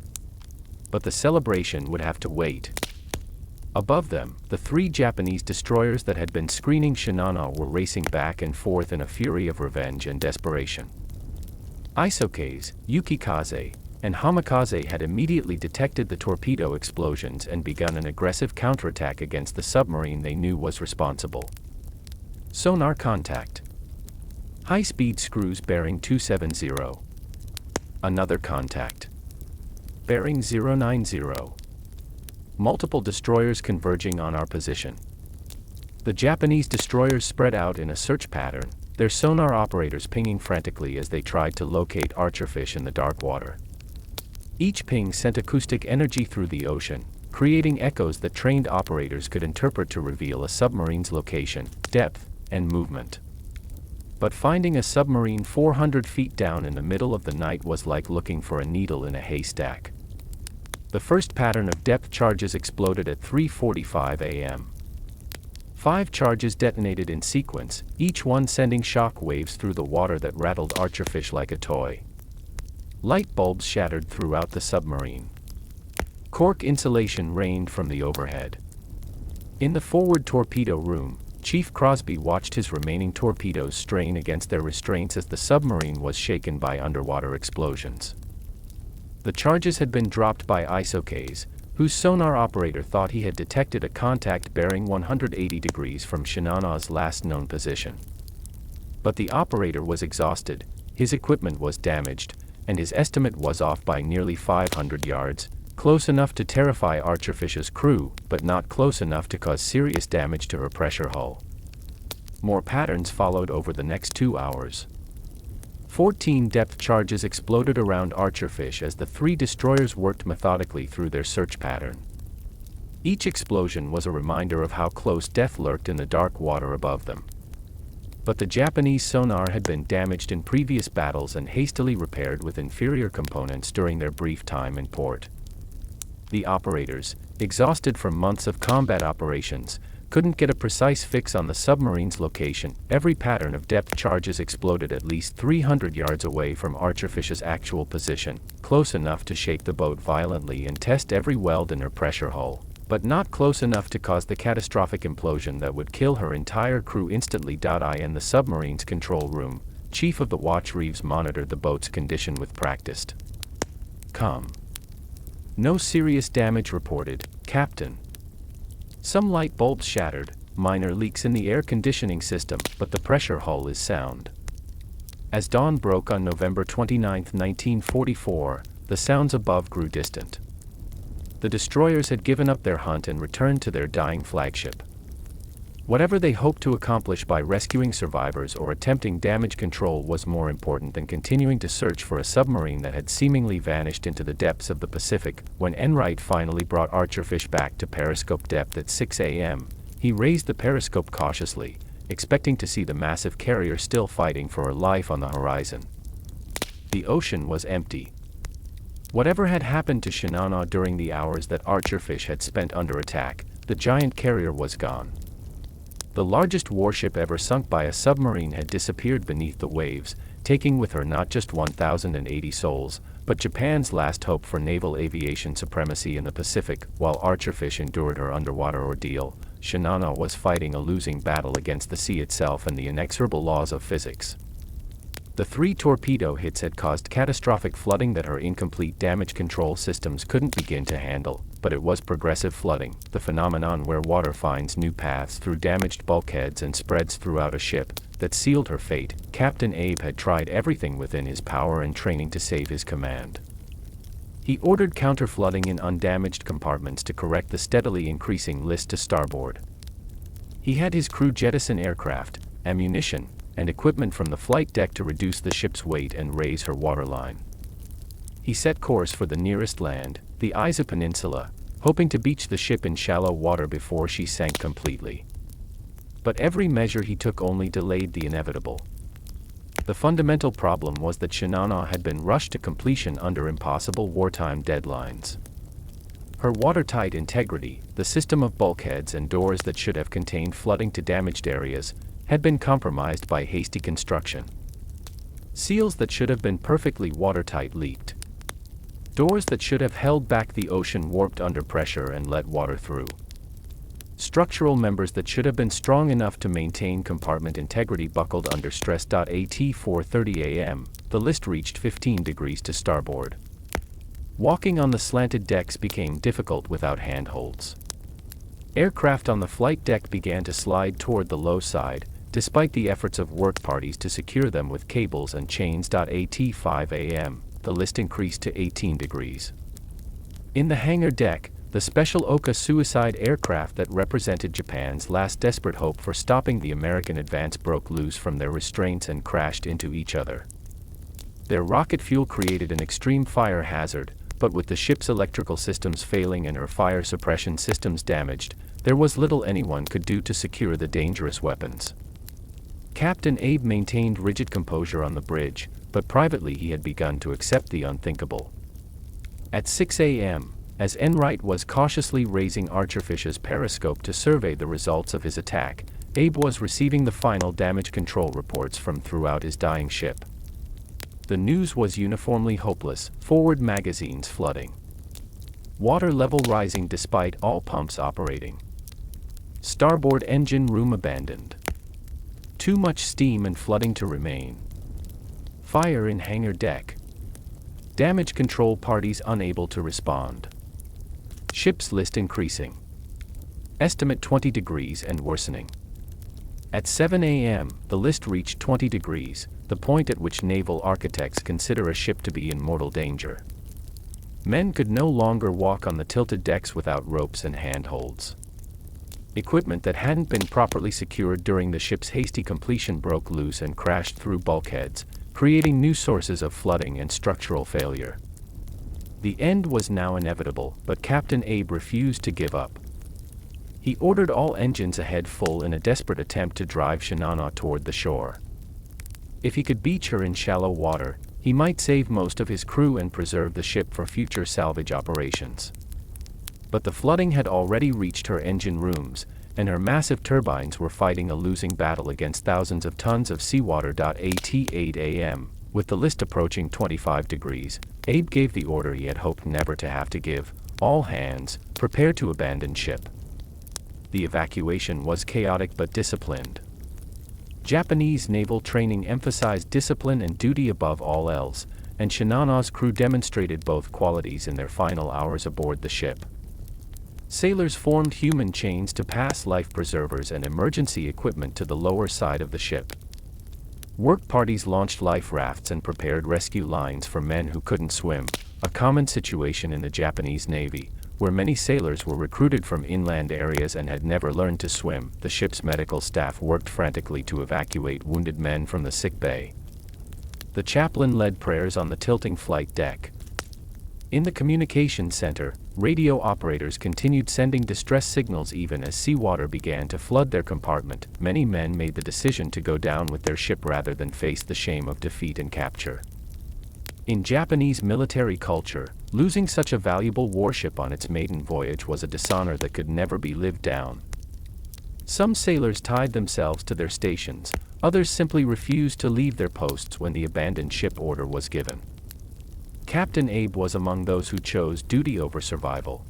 But the celebration would have to wait. Above them, the 3 Japanese destroyers that had been screening Shinano were racing back and forth in a fury of revenge and desperation. Isokaze, Yukikaze, and Hamikaze had immediately detected the torpedo explosions and begun an aggressive counterattack against the submarine they knew was responsible. Sonar contact. High-speed screws bearing 270. Another contact. Bearing 090. Multiple destroyers converging on our position. The Japanese destroyers spread out in a search pattern, their sonar operators pinging frantically as they tried to locate Archerfish in the dark water. Each ping sent acoustic energy through the ocean, creating echoes that trained operators could interpret to reveal a submarine's location, depth, and movement. But finding a submarine 400 feet down in the middle of the night was like looking for a needle in a haystack. The first pattern of depth charges exploded at 3:45 a.m. 5 charges detonated in sequence, each one sending shock waves through the water that rattled Archerfish like a toy. Light bulbs shattered throughout the submarine. Cork insulation rained from the overhead. In the forward torpedo room, Chief Crosby watched his remaining torpedoes strain against their restraints as the submarine was shaken by underwater explosions. The charges had been dropped by Isokaze, whose sonar operator thought he had detected a contact bearing 180 degrees from Shinano's last known position. But the operator was exhausted, his equipment was damaged, and his estimate was off by nearly 500 yards, close enough to terrify Archerfish's crew, but not close enough to cause serious damage to her pressure hull. More patterns followed over the next 2 hours. 14 depth charges exploded around Archerfish as the 3 destroyers worked methodically through their search pattern. Each explosion was a reminder of how close death lurked in the dark water above them. But the Japanese sonar had been damaged in previous battles and hastily repaired with inferior components during their brief time in port. The operators, exhausted from months of combat operations, couldn't get a precise fix on the submarine's location. Every pattern of depth charges exploded at least 300 yards away from Archerfish's actual position, close enough to shake the boat violently and test every weld in her pressure hull, but not close enough to cause the catastrophic implosion that would kill her entire crew instantly. In the submarine's control room, Chief of the Watch Reeves monitored the boat's condition with practiced calm. "No serious damage reported, Captain. Some light bulbs shattered, minor leaks in the air conditioning system, but the pressure hull is sound." As dawn broke on November 29, 1944, the sounds above grew distant. The destroyers had given up their hunt and returned to their dying flagship. Whatever they hoped to accomplish by rescuing survivors or attempting damage control was more important than continuing to search for a submarine that had seemingly vanished into the depths of the Pacific. When Enright finally brought Archerfish back to periscope depth at 6 a.m., he raised the periscope cautiously, expecting to see the massive carrier still fighting for her life on the horizon. The ocean was empty. Whatever had happened to Shinano during the hours that Archerfish had spent under attack, the giant carrier was gone. The largest warship ever sunk by a submarine had disappeared beneath the waves, taking with her not just 1,080 souls, but Japan's last hope for naval aviation supremacy in the Pacific. While Archerfish endured her underwater ordeal, Shinano was fighting a losing battle against the sea itself and the inexorable laws of physics. The 3 torpedo hits had caused catastrophic flooding that her incomplete damage control systems couldn't begin to handle, but it was progressive flooding, the phenomenon where water finds new paths through damaged bulkheads and spreads throughout a ship, that sealed her fate. Captain Abe had tried everything within his power and training to save his command. He ordered counter-flooding in undamaged compartments to correct the steadily increasing list to starboard. He had his crew jettison aircraft, ammunition, and equipment from the flight deck to reduce the ship's weight and raise her waterline. He set course for the nearest land, the Isa Peninsula, hoping to beach the ship in shallow water before she sank completely. But every measure he took only delayed the inevitable. The fundamental problem was that Shinano had been rushed to completion under impossible wartime deadlines. Her watertight integrity, the system of bulkheads and doors that should have contained flooding to damaged areas, had been compromised by hasty construction. Seals that should have been perfectly watertight leaked. Doors that should have held back the ocean warped under pressure and let water through. Structural members that should have been strong enough to maintain compartment integrity buckled under stress. At 4:30 a.m., the list reached 15 degrees to starboard. Walking on the slanted decks became difficult without handholds. Aircraft on the flight deck began to slide toward the low side, despite the efforts of work parties to secure them with cables and chains. At 5 a.m., the list increased to 18 degrees. In the hangar deck, the special Oka suicide aircraft that represented Japan's last desperate hope for stopping the American advance broke loose from their restraints and crashed into each other. Their rocket fuel created an extreme fire hazard, but with the ship's electrical systems failing and her fire suppression systems damaged, there was little anyone could do to secure the dangerous weapons. Captain Abe maintained rigid composure on the bridge, but privately he had begun to accept the unthinkable. At 6 a.m., as Enright was cautiously raising Archerfish's periscope to survey the results of his attack, Abe was receiving the final damage control reports from throughout his dying ship. The news was uniformly hopeless, forward magazines flooding. Water level rising despite all pumps operating. Starboard engine room abandoned. Too much steam and flooding to remain. Fire in hangar deck. Damage control parties unable to respond. Ships list increasing. Estimate 20 degrees and worsening. At 7 a.m., the list reached 20 degrees, the point at which naval architects consider a ship to be in mortal danger. Men could no longer walk on the tilted decks without ropes and handholds. Equipment that hadn't been properly secured during the ship's hasty completion broke loose and crashed through bulkheads, creating new sources of flooding and structural failure. The end was now inevitable, but Captain Abe refused to give up. He ordered all engines ahead full in a desperate attempt to drive Shinano toward the shore. If he could beach her in shallow water, he might save most of his crew and preserve the ship for future salvage operations. But the flooding had already reached her engine rooms, and her massive turbines were fighting a losing battle against thousands of tons of seawater. At 8 a.m., with the list approaching 25 degrees, Abe gave the order he had hoped never to have to give: all hands, prepare to abandon ship. The evacuation was chaotic but disciplined. Japanese naval training emphasized discipline and duty above all else, and Shinano's crew demonstrated both qualities in their final hours aboard the ship. Sailors formed human chains to pass life preservers and emergency equipment to the lower side of the ship. Work parties launched life rafts and prepared rescue lines for men who couldn't swim, a common situation in the Japanese Navy, where many sailors were recruited from inland areas and had never learned to swim. The ship's medical staff worked frantically to evacuate wounded men from the sick bay. The chaplain led prayers on the tilting flight deck. In the communications center, radio operators continued sending distress signals even as seawater began to flood their compartment. Many men made the decision to go down with their ship rather than face the shame of defeat and capture. In Japanese military culture, losing such a valuable warship on its maiden voyage was a dishonor that could never be lived down. Some sailors tied themselves to their stations, others simply refused to leave their posts when the abandoned ship order was given. Captain Abe was among those who chose duty over survival.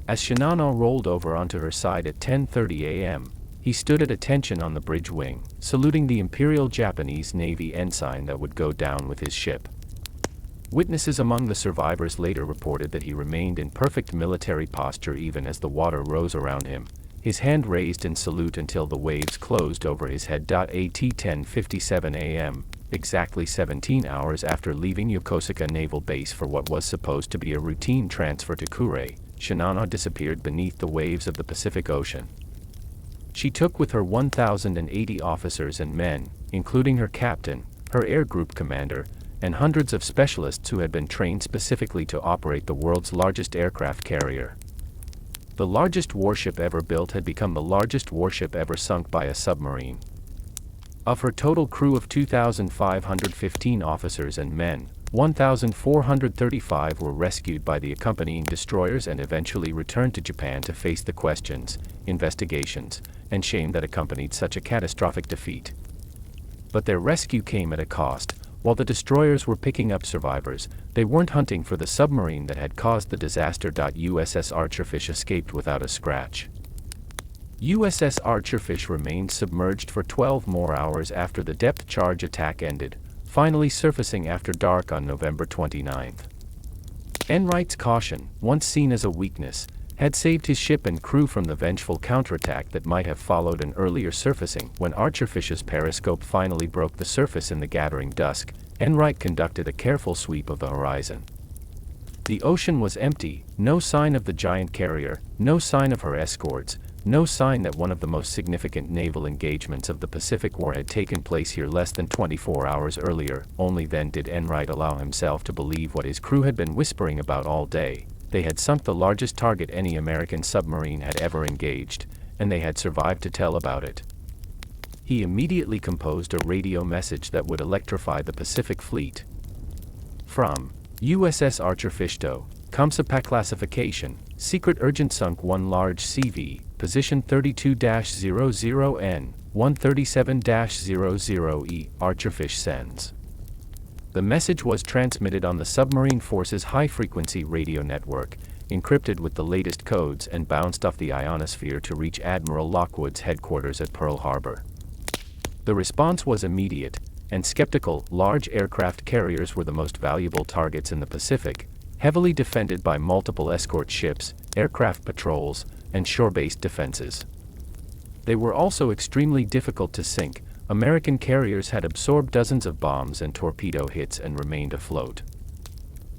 As Shinano rolled over onto her side at 10:30 a.m., he stood at attention on the bridge wing, saluting the Imperial Japanese Navy ensign that would go down with his ship. Witnesses among the survivors later reported that he remained in perfect military posture even as the water rose around him, his hand raised in salute until the waves closed over his head. At 10:57 a.m., exactly 17 hours after leaving Yokosuka Naval Base for what was supposed to be a routine transfer to Kure, Shinano disappeared beneath the waves of the Pacific Ocean. She took with her 1,080 officers and men, including her captain, her air group commander, and hundreds of specialists who had been trained specifically to operate the world's largest aircraft carrier. The largest warship ever built had become the largest warship ever sunk by a submarine. Of her total crew of 2,515 officers and men, 1,435 were rescued by the accompanying destroyers and eventually returned to Japan to face the questions, investigations, and shame that accompanied such a catastrophic defeat. But their rescue came at a cost. While the destroyers were picking up survivors, they weren't hunting for the submarine that had caused the disaster. USS Archerfish escaped without a scratch. USS Archerfish remained submerged for 12 more hours after the depth charge attack ended, finally surfacing after dark on November 29. Enright's caution, once seen as a weakness, had saved his ship and crew from the vengeful counterattack that might have followed an earlier surfacing. When Archerfish's periscope finally broke the surface in the gathering dusk, Enright conducted a careful sweep of the horizon. The ocean was empty, no sign of the giant carrier, no sign of her escorts, no sign that one of the most significant naval engagements of the Pacific War had taken place here less than 24 hours earlier. Only then did Enright allow himself to believe what his crew had been whispering about all day. They had sunk the largest target any American submarine had ever engaged, and they had survived to tell about it. He immediately composed a radio message that would electrify the Pacific Fleet. From USS Archerfish to Kamsapak classification, secret urgent sunk 1 large CV, position 32-00N, 137-00E, Archerfish sends. The message was transmitted on the Submarine Force's high-frequency radio network, encrypted with the latest codes and bounced off the ionosphere to reach Admiral Lockwood's headquarters at Pearl Harbor. The response was immediate and skeptical. Large aircraft carriers were the most valuable targets in the Pacific, heavily defended by multiple escort ships, aircraft patrols, and shore-based defenses. They were also extremely difficult to sink. American carriers had absorbed dozens of bombs and torpedo hits and remained afloat.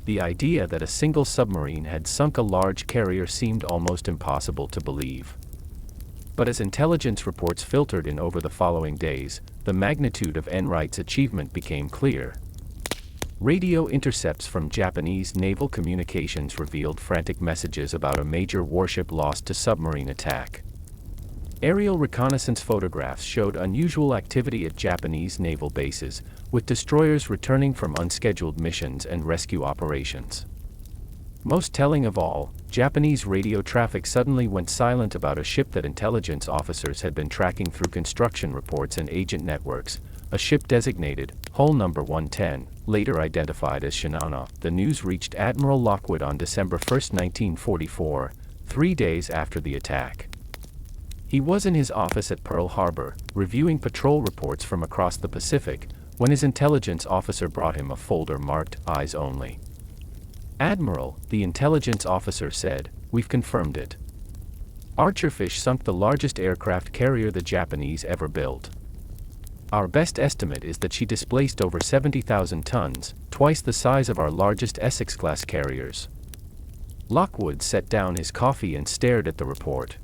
The idea that a single submarine had sunk a large carrier seemed almost impossible to believe. But as intelligence reports filtered in over the following days, the magnitude of Enright's achievement became clear. Radio intercepts from Japanese naval communications revealed frantic messages about a major warship lost to submarine attack. Aerial reconnaissance photographs showed unusual activity at Japanese naval bases, with destroyers returning from unscheduled missions and rescue operations. Most telling of all, Japanese radio traffic suddenly went silent about a ship that intelligence officers had been tracking through construction reports and agent networks, a ship designated Hull Number 110, later identified as Shinano. The news reached Admiral Lockwood on December 1, 1944, 3 days after the attack. He was in his office at Pearl Harbor, reviewing patrol reports from across the Pacific, when his intelligence officer brought him a folder marked Eyes Only. "Admiral," the intelligence officer said, "we've confirmed it. Archerfish sunk the largest aircraft carrier the Japanese ever built. Our best estimate is that she displaced over 70,000 tons, twice the size of our largest Essex-class carriers." Lockwood set down his coffee and stared at the report.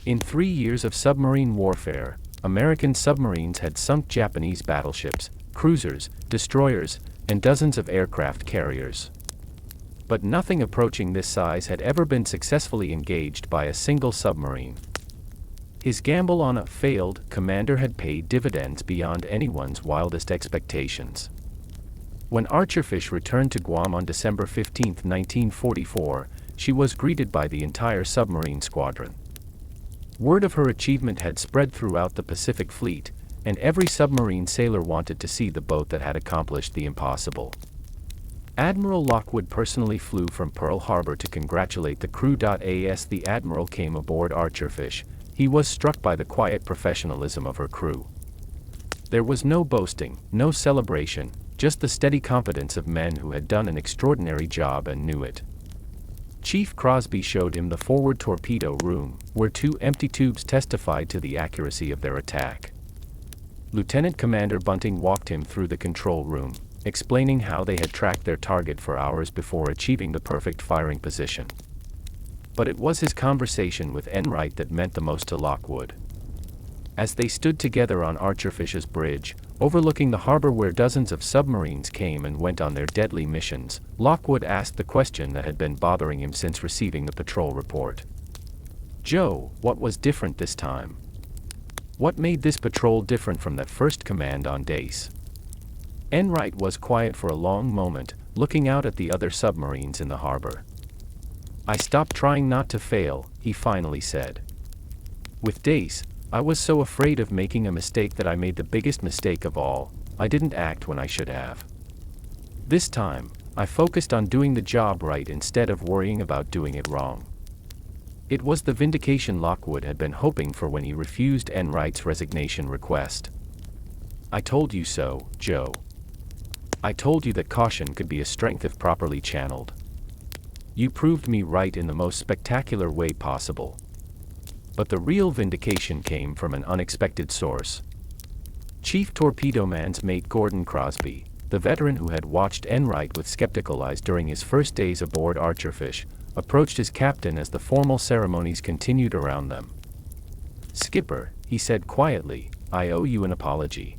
In 3 years of submarine warfare, American submarines had sunk Japanese battleships, cruisers, destroyers, and dozens of aircraft carriers. But nothing approaching this size had ever been successfully engaged by a single submarine. His gamble on a failed commander had paid dividends beyond anyone's wildest expectations. When Archerfish returned to Guam on December 15, 1944, she was greeted by the entire submarine squadron. Word of her achievement had spread throughout the Pacific Fleet, and every submarine sailor wanted to see the boat that had accomplished the impossible. Admiral Lockwood personally flew from Pearl Harbor to congratulate the crew. As the Admiral came aboard Archerfish, he was struck by the quiet professionalism of her crew. There was no boasting, no celebration, just the steady competence of men who had done an extraordinary job and knew it. Chief Crosby showed him the forward torpedo room, where 2 empty tubes testified to the accuracy of their attack. Lieutenant Commander Bunting walked him through the control room, explaining how they had tracked their target for hours before achieving the perfect firing position. But it was his conversation with Enright that meant the most to Lockwood. As they stood together on Archerfish's bridge, overlooking the harbor where dozens of submarines came and went on their deadly missions, Lockwood asked the question that had been bothering him since receiving the patrol report. "Joe, what was different this time? What made this patrol different from that first command on Dace?" Enright was quiet for a long moment, looking out at the other submarines in the harbor. "I stopped trying not to fail," he finally said. "With Dace, I was so afraid of making a mistake that I made the biggest mistake of all. I didn't act when I should have. This time, I focused on doing the job right instead of worrying about doing it wrong." It was the vindication Lockwood had been hoping for when he refused Enright's resignation request. "I told you so, Joe. I told you that caution could be a strength if properly channeled. You proved me right in the most spectacular way possible." But the real vindication came from an unexpected source. Chief Torpedo Man's mate Gordon Crosby, the veteran who had watched Enright with skeptical eyes during his first days aboard Archerfish, approached his captain as the formal ceremonies continued around them. "Skipper," he said quietly, "I owe you an apology.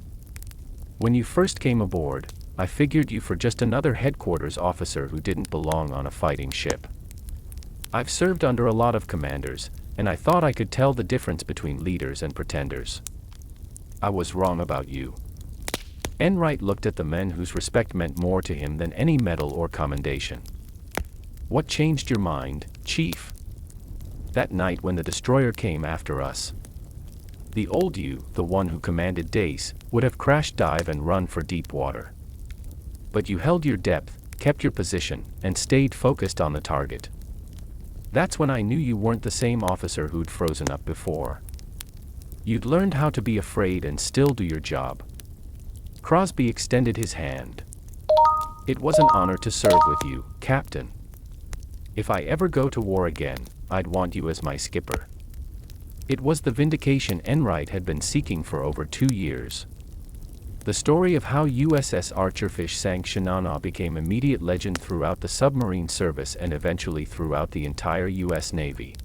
When you first came aboard, I figured you for just another headquarters officer who didn't belong on a fighting ship. I've served under a lot of commanders, and I thought I could tell the difference between leaders and pretenders. I was wrong about you." Enright looked at the men whose respect meant more to him than any medal or commendation. "What changed your mind, Chief?" "That night when the destroyer came after us. The old you, the one who commanded Dace, would have crashed dive and run for deep water. But you held your depth, kept your position, and stayed focused on the target. That's when I knew you weren't the same officer who'd frozen up before. You'd learned how to be afraid and still do your job." Crosby extended his hand. It was an honor to serve with you, Captain. If I ever go to war again, I'd want you as my skipper. It was the vindication Enright had been seeking for over 2 years. The story of how USS Archerfish sank Shinano became immediate legend throughout the submarine service and eventually throughout the entire U.S. Navy.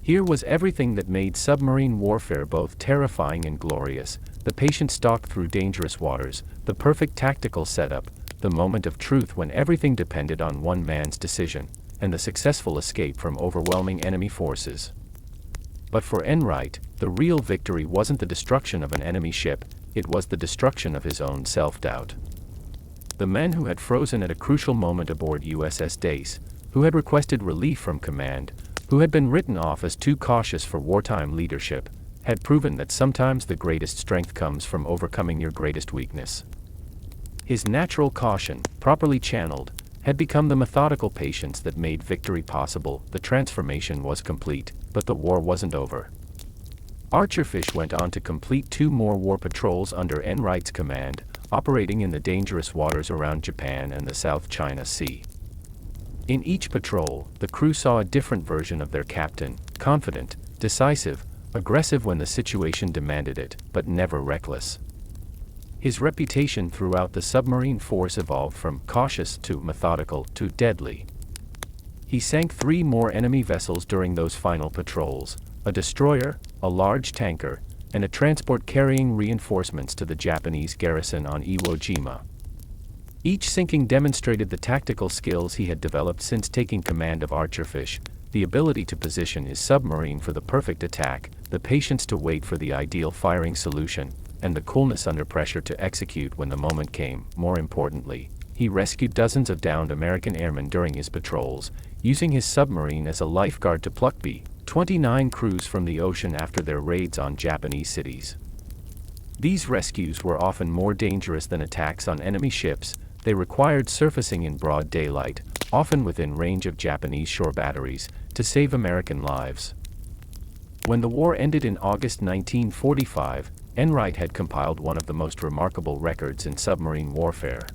Here was everything that made submarine warfare both terrifying and glorious: the patient stalk through dangerous waters, the perfect tactical setup, the moment of truth when everything depended on one man's decision, and the successful escape from overwhelming enemy forces. But for Enright, the real victory wasn't the destruction of an enemy ship, it was the destruction of his own self-doubt. The men who had frozen at a crucial moment aboard USS Dace, who had requested relief from command, who had been written off as too cautious for wartime leadership, had proven that sometimes the greatest strength comes from overcoming your greatest weakness. His natural caution, properly channeled, had become the methodical patience that made victory possible. The transformation was complete, but the war wasn't over. Archerfish went on to complete 2 more war patrols under Enright's command, operating in the dangerous waters around Japan and the South China Sea. In each patrol, the crew saw a different version of their captain: confident, decisive, aggressive when the situation demanded it, but never reckless. His reputation throughout the submarine force evolved from cautious to methodical to deadly. He sank 3 more enemy vessels during those final patrols: a destroyer, a large tanker, and a transport carrying reinforcements to the Japanese garrison on Iwo Jima. Each sinking demonstrated the tactical skills he had developed since taking command of Archerfish: the ability to position his submarine for the perfect attack, the patience to wait for the ideal firing solution, and the coolness under pressure to execute when the moment came. More importantly, he rescued dozens of downed American airmen during his patrols, using his submarine as a lifeguard to pluck B-29 crews from the ocean after their raids on Japanese cities. These rescues were often more dangerous than attacks on enemy ships. They required surfacing in broad daylight, often within range of Japanese shore batteries, to save American lives. When the war ended in August 1945, Enright had compiled one of the most remarkable records in submarine warfare.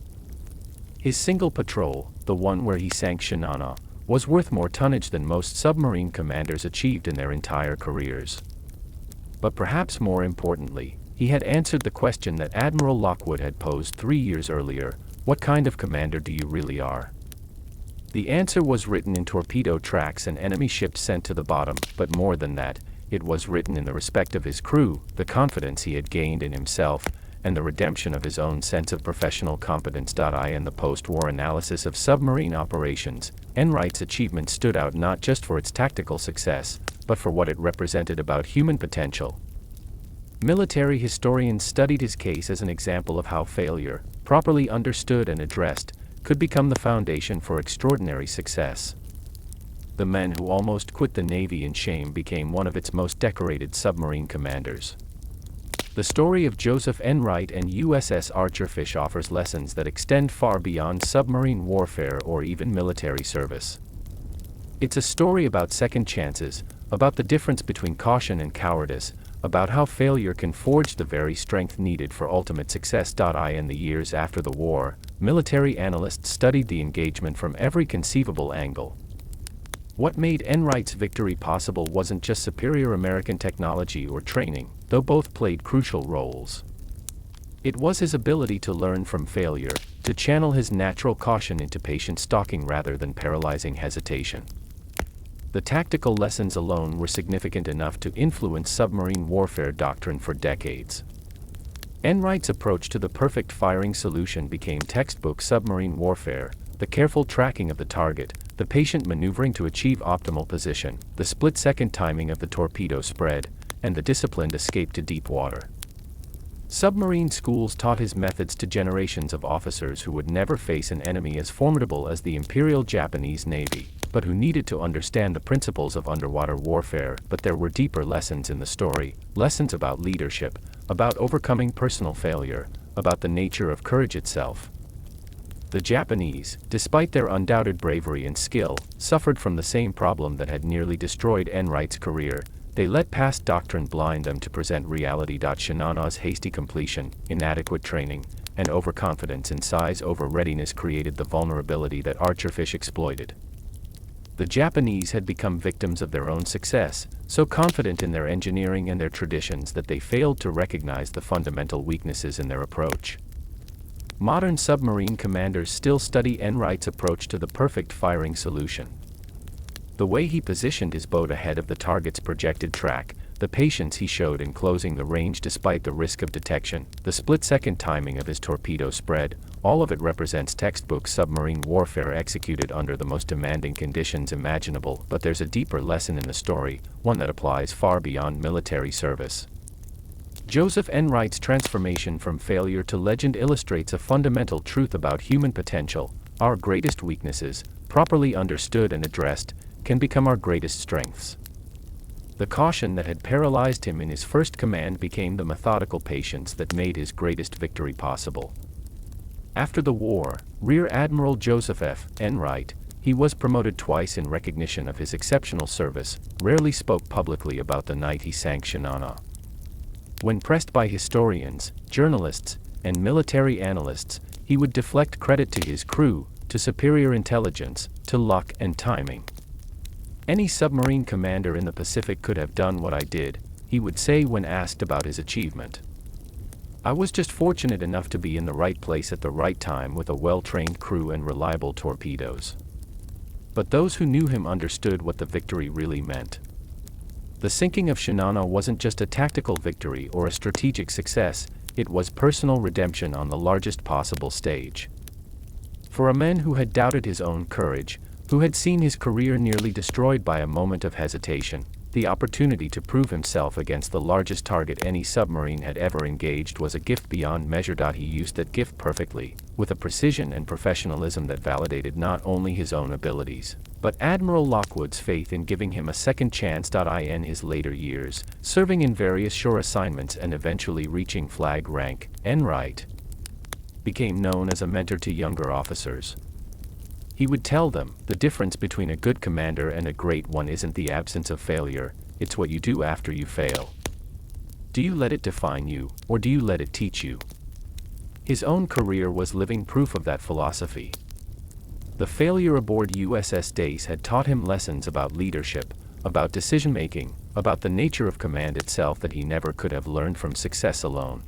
His single patrol, the one where he sank Shinano, was worth more tonnage than most submarine commanders achieved in their entire careers. But perhaps more importantly, he had answered the question that Admiral Lockwood had posed 3 years earlier: what kind of commander do you really are? The answer was written in torpedo tracks and enemy ships sent to the bottom, but more than that, it was written in the respect of his crew, the confidence he had gained in himself, and the redemption of his own sense of professional competence. In the post-war analysis of submarine operations, Enright's achievement stood out not just for its tactical success, but for what it represented about human potential. Military historians studied his case as an example of how failure, properly understood and addressed, could become the foundation for extraordinary success. The man who almost quit the Navy in shame became one of its most decorated submarine commanders. The story of Joseph Enright and USS Archerfish offers lessons that extend far beyond submarine warfare or even military service. It's a story about second chances, about the difference between caution and cowardice, about how failure can forge the very strength needed for ultimate success. In the years after the war, military analysts studied the engagement from every conceivable angle. What made Enright's victory possible wasn't just superior American technology or training, though both played crucial roles. It was his ability to learn from failure, to channel his natural caution into patient stalking rather than paralyzing hesitation. The tactical lessons alone were significant enough to influence submarine warfare doctrine for decades. Enright's approach to the perfect firing solution became textbook submarine warfare: the careful tracking of the target, the patient maneuvering to achieve optimal position, the split-second timing of the torpedo spread, and the disciplined escape to deep water. Submarine schools taught his methods to generations of officers who would never face an enemy as formidable as the Imperial Japanese Navy, but who needed to understand the principles of underwater warfare. But there were deeper lessons in the story, lessons about leadership, about overcoming personal failure, about the nature of courage itself. The Japanese, despite their undoubted bravery and skill, suffered from the same problem that had nearly destroyed Enright's career: they let past doctrine blind them to present reality. Shinano's hasty completion, inadequate training, and overconfidence in size over readiness created the vulnerability that Archerfish exploited. The Japanese had become victims of their own success, so confident in their engineering and their traditions that they failed to recognize the fundamental weaknesses in their approach. Modern submarine commanders still study Enright's approach to the perfect firing solution. The way he positioned his boat ahead of the target's projected track, the patience he showed in closing the range despite the risk of detection, the split-second timing of his torpedo spread, all of it represents textbook submarine warfare executed under the most demanding conditions imaginable. But there's a deeper lesson in the story, one that applies far beyond military service. Joseph Enright's transformation from failure to legend illustrates a fundamental truth about human potential. Our greatest weaknesses, properly understood and addressed, can become our greatest strengths. The caution that had paralyzed him in his first command became the methodical patience that made his greatest victory possible. After the war, Rear Admiral Joseph F. Enright, he was promoted twice in recognition of his exceptional service, rarely spoke publicly about the night he sank Shinano. When pressed by historians, journalists, and military analysts, he would deflect credit to his crew, to superior intelligence, to luck and timing. "Any submarine commander in the Pacific could have done what I did," he would say when asked about his achievement. "I was just fortunate enough to be in the right place at the right time with a well-trained crew and reliable torpedoes." But those who knew him understood what the victory really meant. The sinking of Shinano wasn't just a tactical victory or a strategic success, it was personal redemption on the largest possible stage. For a man who had doubted his own courage, who had seen his career nearly destroyed by a moment of hesitation, the opportunity to prove himself against the largest target any submarine had ever engaged was a gift beyond measure. He used that gift perfectly, with a precision and professionalism that validated not only his own abilities, but Admiral Lockwood's faith in giving him a second chance. In his later years, serving in various shore assignments and eventually reaching flag rank, Enright became known as a mentor to younger officers. He would tell them, "The difference between a good commander and a great one isn't the absence of failure, it's what you do after you fail. Do you let it define you, or do you let it teach you?" His own career was living proof of that philosophy. The failure aboard USS Dace had taught him lessons about leadership, about decision-making, about the nature of command itself that he never could have learned from success alone.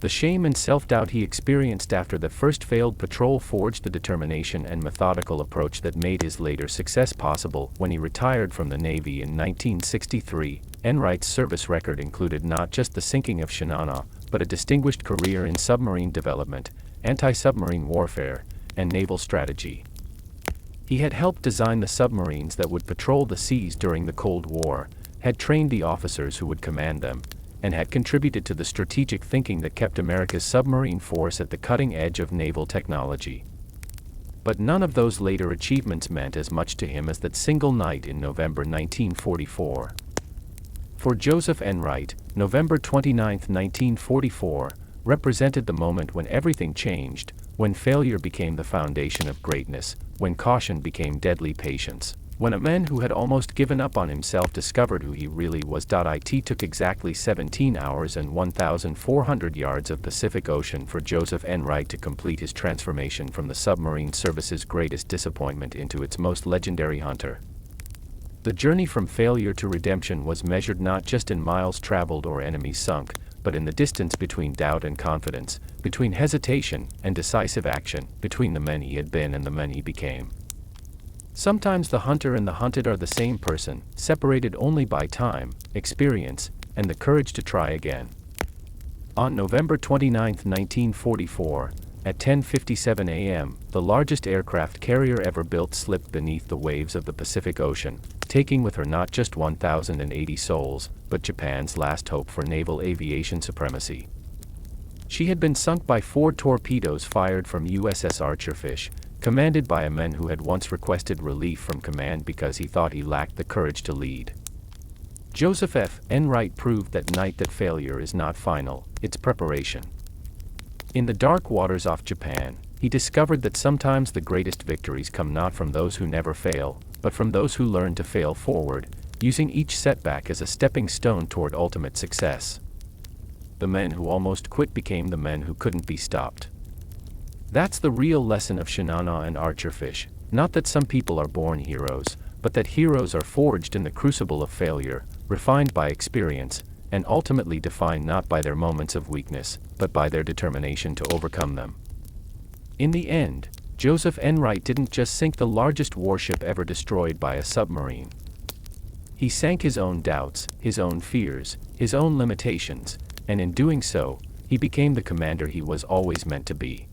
The shame and self-doubt he experienced after the first failed patrol forged the determination and methodical approach that made his later success possible. When he retired from the Navy in 1963, Enright's service record included not just the sinking of Shinano, but a distinguished career in submarine development, anti-submarine warfare, and naval strategy. He had helped design the submarines that would patrol the seas during the Cold War, had trained the officers who would command them, and had contributed to the strategic thinking that kept America's submarine force at the cutting edge of naval technology. But none of those later achievements meant as much to him as that single night in November 1944. For Joseph Enright, November 29, 1944, represented the moment when everything changed, when failure became the foundation of greatness, when caution became deadly patience. When a man who had almost given up on himself discovered who he really was. It took exactly 17 hours and 1,400 yards of Pacific Ocean for Joseph Enright to complete his transformation from the submarine service's greatest disappointment into its most legendary hunter. The journey from failure to redemption was measured not just in miles traveled or enemies sunk, but in the distance between doubt and confidence, between hesitation and decisive action, between the men he had been and the men he became. Sometimes the hunter and the hunted are the same person, separated only by time, experience, and the courage to try again. On November 29, 1944, at 10:57 a.m., the largest aircraft carrier ever built slipped beneath the waves of the Pacific Ocean, taking with her not just 1,080 souls, but Japan's last hope for naval aviation supremacy. She had been sunk by 4 torpedoes fired from USS Archerfish, commanded by a man who had once requested relief from command because he thought he lacked the courage to lead. Joseph F. Enright proved that night that failure is not final, it's preparation. In the dark waters off Japan, he discovered that sometimes the greatest victories come not from those who never fail, but from those who learn to fail forward, using each setback as a stepping stone toward ultimate success. the men who almost quit became the men who couldn't be stopped. That's the real lesson of Shinana and Archerfish, not that some people are born heroes, but that heroes are forged in the crucible of failure, refined by experience, and ultimately defined not by their moments of weakness, but by their determination to overcome them. In the end, Joseph Enright didn't just sink the largest warship ever destroyed by a submarine. He sank his own doubts, his own fears, his own limitations, and in doing so, he became the commander he was always meant to be.